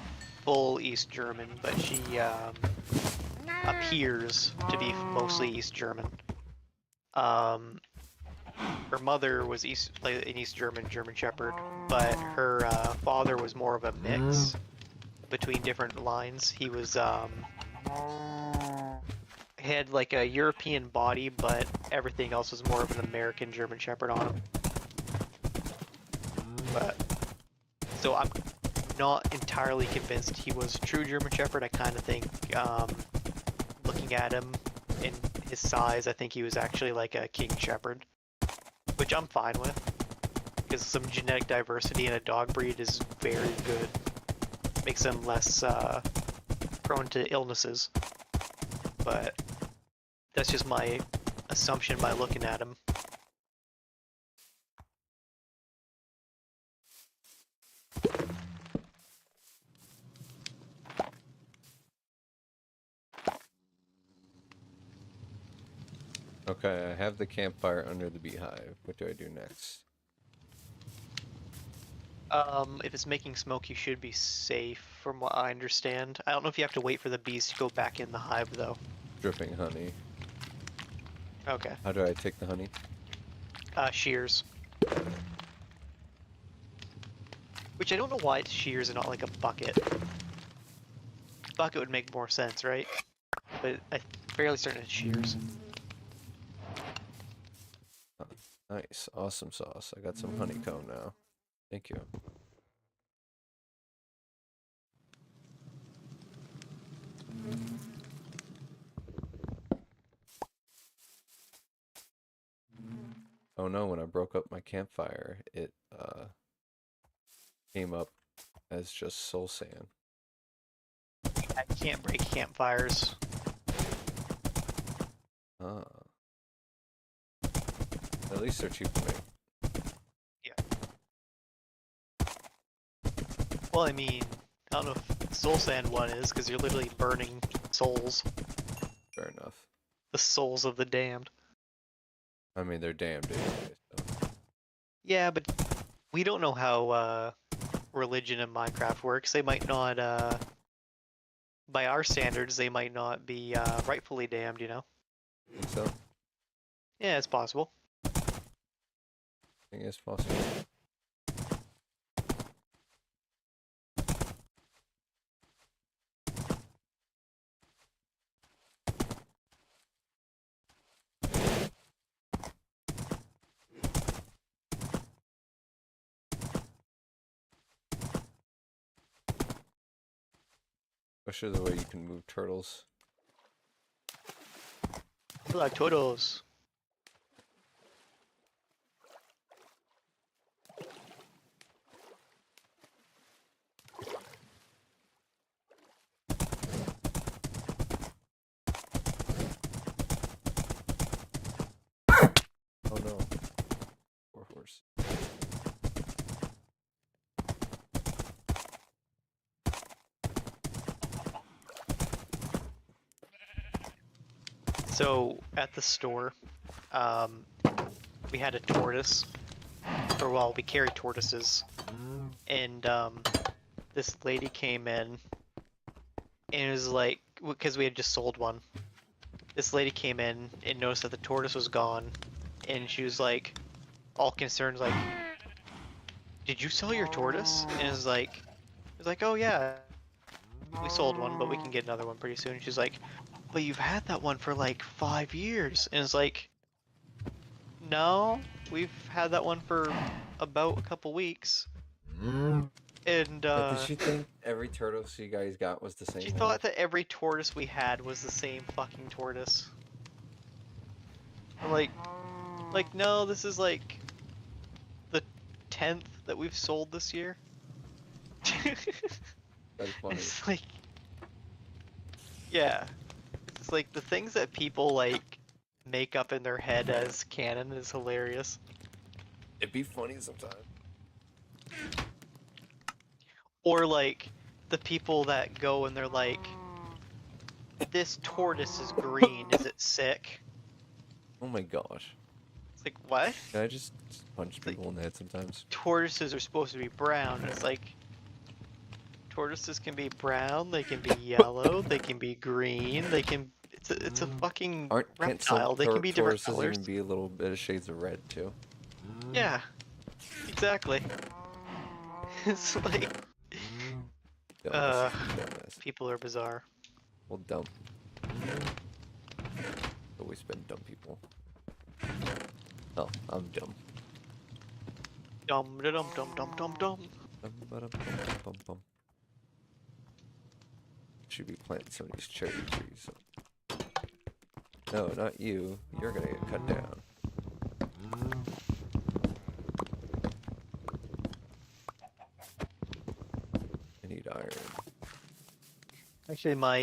full East German, but she appears to be mostly East German. Her mother was an East German German Shepherd, but her father was more of a mix between different lines. He was had like a European body, but everything else was more of an American German Shepherd on him. But so I'm not entirely convinced he was a true German Shepherd. I kind of think, looking at him in his size, I think he was actually like a King Shepherd, which I'm fine with, because some genetic diversity in a dog breed is very good. Makes them less prone to illnesses. But that's just my assumption by looking at him. Okay, I have the campfire under the beehive. What do I do next? If it's making smoke, you should be safe, from what I understand. I don't know if you have to wait for the bees to go back in the hive, though. Dripping honey. Okay. How do I take the honey? Shears. Which I don't know why it's shears and not like a bucket. Bucket would make more sense, right? But I'm fairly certain it's shears. Nice, awesome sauce. I got some honeycomb now. Thank you. Oh no, when I broke up my campfire, it came up as just soul sand. I can't break campfires. Ah. At least they're cheap to make. Well, I mean, I don't know if soul sand one is, because you're literally burning souls. Fair enough. The souls of the damned. I mean, they're damned anyway, so. Yeah, but we don't know how religion in Minecraft works. They might not, by our standards, they might not be rightfully damned, you know? Think so? Yeah, it's possible. I think it's possible. Especially the way you can move turtles. Like turtles. Oh no. Poor horse. So, at the store, we had a tortoise. Or, well, we carry tortoises. And, this lady came in, and it was like, because we had just sold one. This lady came in and noticed that the tortoise was gone, and she was like, all concerned, like, "Did you sell your tortoise?" And it was like, "Oh yeah, we sold one, but we can get another one pretty soon." And she's like, "But you've had that one for like 5 years." And it's like, "No, we've had that one for about a couple weeks." And But did she think every tortoise you guys got was the same she one? thought that every tortoise we had was the same fucking tortoise. I'm like, no, this is like the 10th that we've sold this year. That's funny. It's like, yeah, it's like the things that people like make up in their head as canon is hilarious. It'd be funny sometimes. Or like the people that go and they're like, "This tortoise is green, is it sick?" Oh my gosh. It's like, what? Can I just punch people in the head sometimes? Tortoises are supposed to be brown. It's like, tortoises can be brown, they can be yellow, they can be green, they can. It's a fucking Can't some reptile. They can be different tortoises colors. even be a little bit of shades of red too? Yeah, exactly. It's like, Dumbass. people are bizarre. Well, dumb. Always been dumb people. Oh, I'm dumb. Dum dum dum dum dum dum. Bum. Should be planting some of these cherry trees. No, not you. You're gonna get cut down. I need iron. Actually, my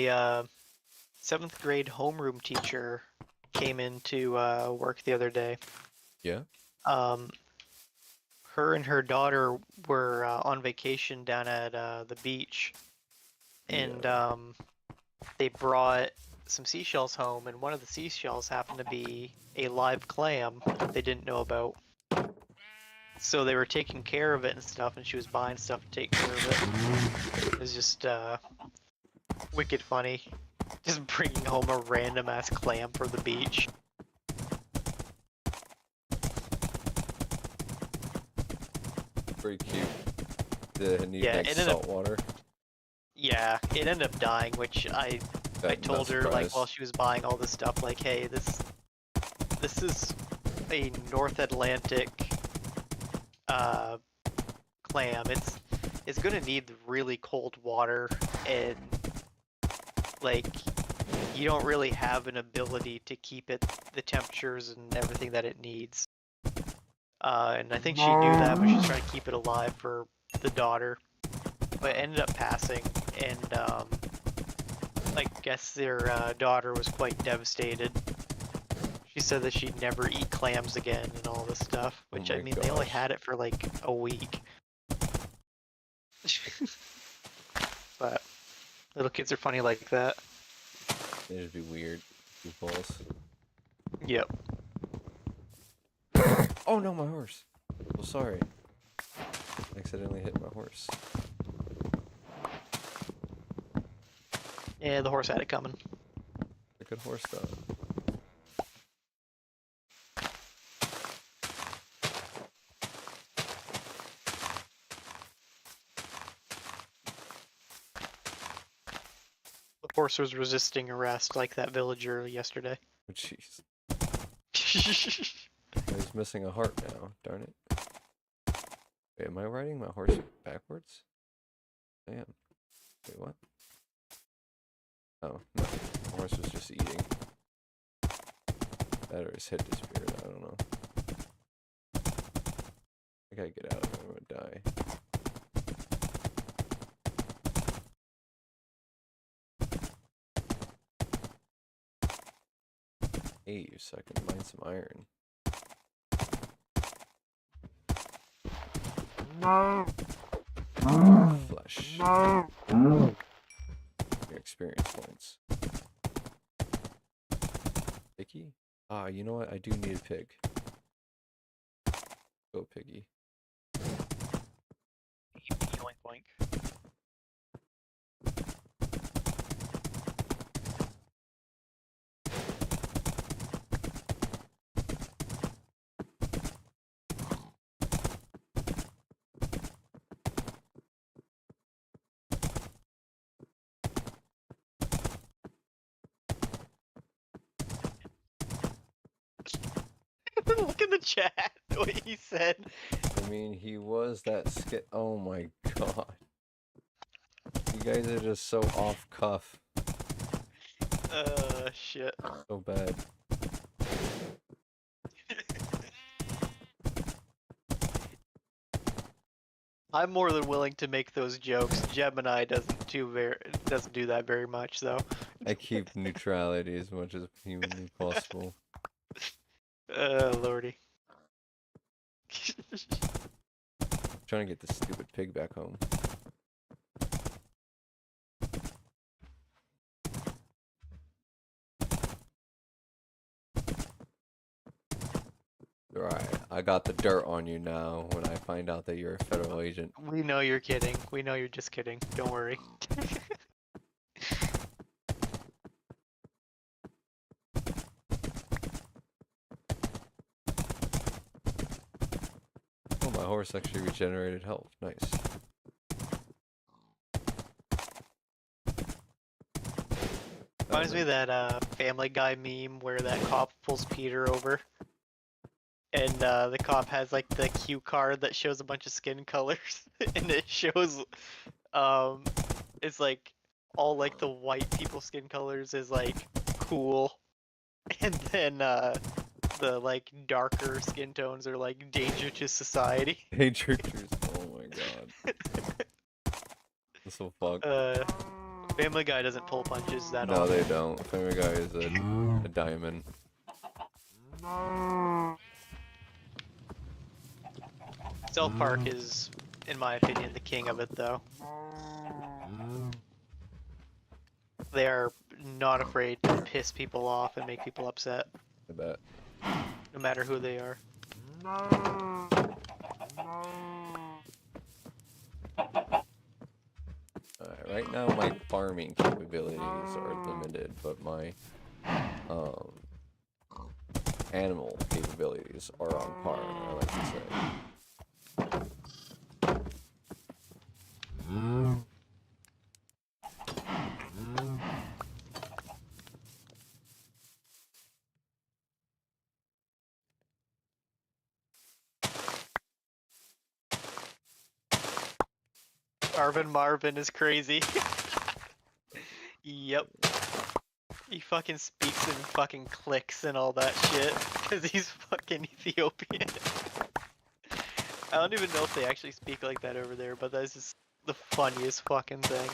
7th grade homeroom teacher came into work the other day. Yeah? Her and her daughter were on vacation down at the beach, and they brought some seashells home, and one of the seashells happened to be a live clam that they didn't know about. So they were taking care of it and stuff, and she was buying stuff to take care of it. It was just wicked funny. Just bringing home a random ass clam from the beach. Pretty cute. Did it need Yeah, like it ended up- salt water? Yeah, it ended up dying, which I Bet, told no her like surprise. while she was buying all this stuff, like, hey, this is a North Atlantic clam. It's gonna need really cold water, and like you don't really have an ability to keep it the temperatures and everything that it needs. And I think she knew that, but she's trying to keep it alive for the daughter. But it ended up passing, and I guess their daughter was quite devastated. She said that she'd never eat clams again and all this stuff, which I my mean, they only gosh. had it for like a week. But little kids are funny like that. They just be weird. Goofballs. Yep. Oh no, my horse. Oh, sorry. Accidentally hit my horse. Yeah, the horse had it coming. A good horse though. The horse was resisting arrest like that villager yesterday. Oh jeez. I was missing a heart now. Darn it. Wait, am I riding my horse backwards? I am. Wait, what? Oh, no. The horse was just eating. That or his head disappeared. I don't know. I gotta get out of here. I'm gonna die. Hey, so I can mine some iron. Flesh. Your experience points. Piggy? Ah, you know what? I do need a pig. Go, piggy. Yoink yoink. Look in the chat what he said. I mean, he was that skit. Oh my god. You guys are just so off cuff. Shit. So bad. I'm more than willing to make those jokes. Gemini doesn't do that very much, though. I keep neutrality as much as humanly possible. Lordy. Trying to get this stupid pig back home. Alright, I got the dirt on you now when I find out that you're a federal agent. We know you're kidding. We know you're just kidding. Don't worry. Oh, my horse actually regenerated health. Nice. Reminds me of that Family Guy meme where that cop pulls Peter over. And the cop has like the cue card that shows a bunch of skin colors. And it shows, it's like all like the white people skin colors is like cool. And then the like darker skin tones are like danger to society. Hey, tricksters. Oh my god. This so fuck. Family Guy doesn't pull punches that No, often. they don't. Family Guy is a diamond. South Park is, in my opinion, the king of it, though. They are not afraid to piss people off and make people upset, I bet. no matter who they are. Alright, right now my farming capabilities are limited, but my animal capabilities are on par, I like to say. Starvin' Marvin is crazy. Yep. He fucking speaks in fucking clicks and all that shit, because he's fucking Ethiopian. I don't even know if they actually speak like that over there, but that's just the funniest fucking thing.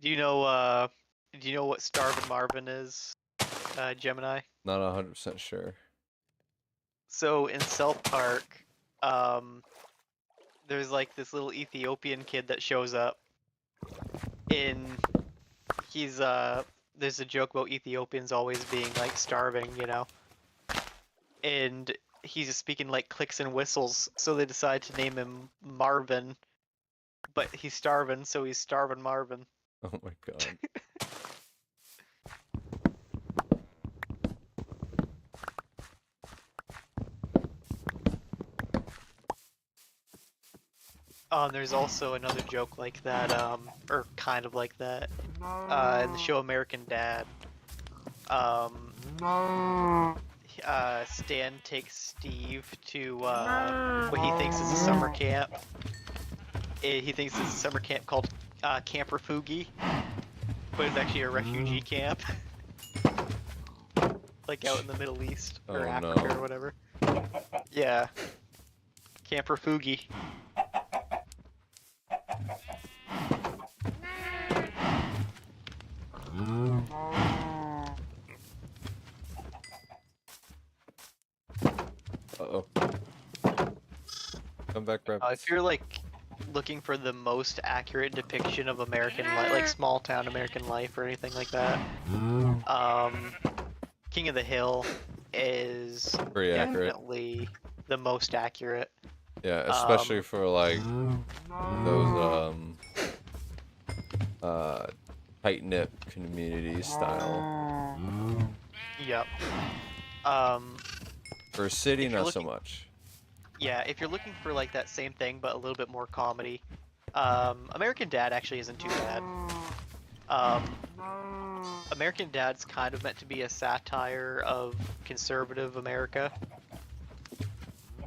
Do you know what Starvin' Marvin is, Gemini? Not 100% sure. So in South Park, there's like this little Ethiopian kid that shows up. There's a joke about Ethiopians always being like starving, you know? And he's just speaking like clicks and whistles, so they decide to name him Marvin. But he's starving, so he's Starvin' Marvin. Oh my god. Oh, and there's also another joke like that, or kind of like that, in the show American Dad. Stan takes Steve to what he thinks is a summer camp. He thinks it's a summer camp called Camp Refugi, but it's actually a refugee camp. Like out in the Middle East, or Oh, Africa, no. or whatever. Yeah. Camp Refugi. Uh-oh. Come back, If rabbits. you're like looking for the most accurate depiction of American life, like small town American life or anything like that, King of the Hill is Pretty accurate. definitely the most accurate. Yeah, especially for like those tight-knit community style. Yep. For a city, If you're not so looking- much. Yeah, if you're looking for like that same thing but a little bit more comedy, American Dad actually isn't too bad. American Dad's kind of meant to be a satire of conservative America,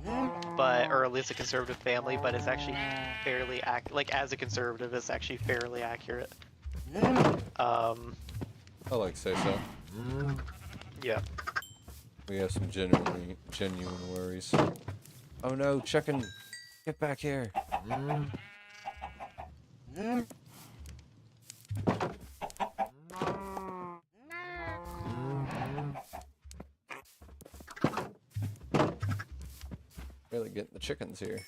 or at least a conservative family, but it's actually fairly like as a conservative, it's actually fairly accurate. I like say so. Yeah. We have some genuine worries. Oh no, chicken! Get back here! Really getting the chickens here.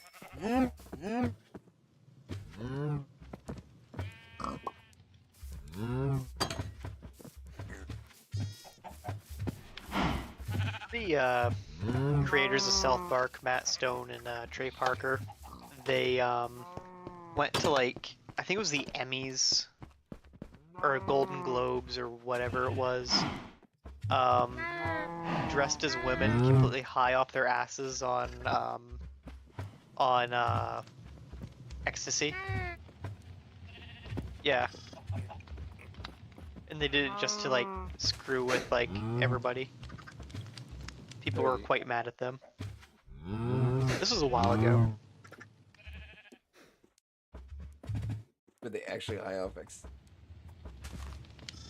The creators of South Park, Matt Stone and Trey Parker, they went to like, I think it was the Emmys or Golden Globes or whatever it was, dressed as women, completely high off their asses on ecstasy. Yeah. And they did it just to like screw with like everybody. People were quite mad at them. This was a while ago. Were they actually high off X?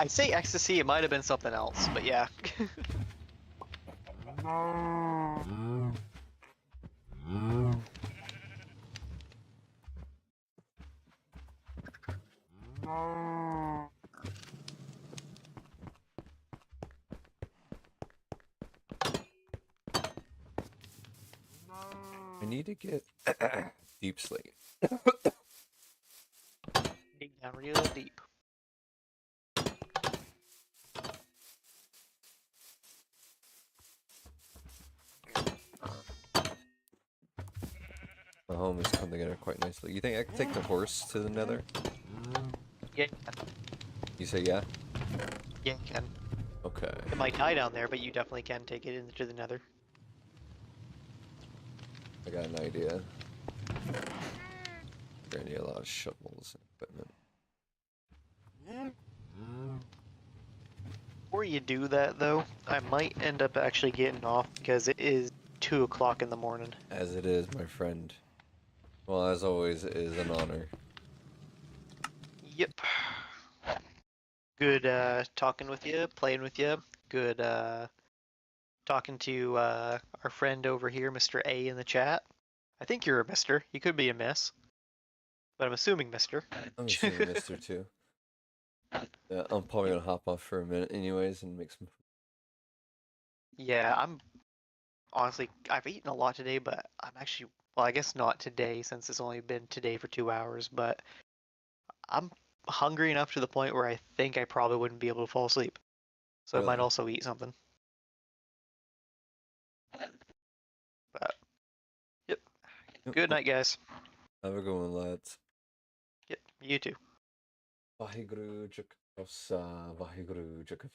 I'd say ecstasy, it might have been something else, but yeah. I need to get deep sleep. Dig down real deep. My home is come together quite nicely. You think I could take the horse to the nether? Yeah, You say yeah? yeah, you can. Okay. It might die down there, but you definitely can take it into the nether. I got an idea. We're gonna need a lot of shovels and equipment. Before you do that, though, I might end up actually getting off because it is 2 o'clock in the morning. As it is, my friend. Well, as always, it is an honor. Yep. Good talking with you, playing with you. Good talking to our friend over here, Mr. A in the chat. I think you're a Mister. You could be a Miss, but I'm assuming Mister. I'm assuming Mister too. Yeah, I'm probably gonna hop off for a minute anyways and make some. Yeah, I'm honestly, I've eaten a lot today, but I'm actually, well, I guess not today since it's only been today for 2 hours, but I'm hungry enough to the point where I think I probably wouldn't be able to fall asleep. So I might Really? also eat something. But, yep. Yep, Good well, night, guys. have a good one, lads. Yep, you too. Vaheguru Jakaposa, Vaheguru Jakaposa.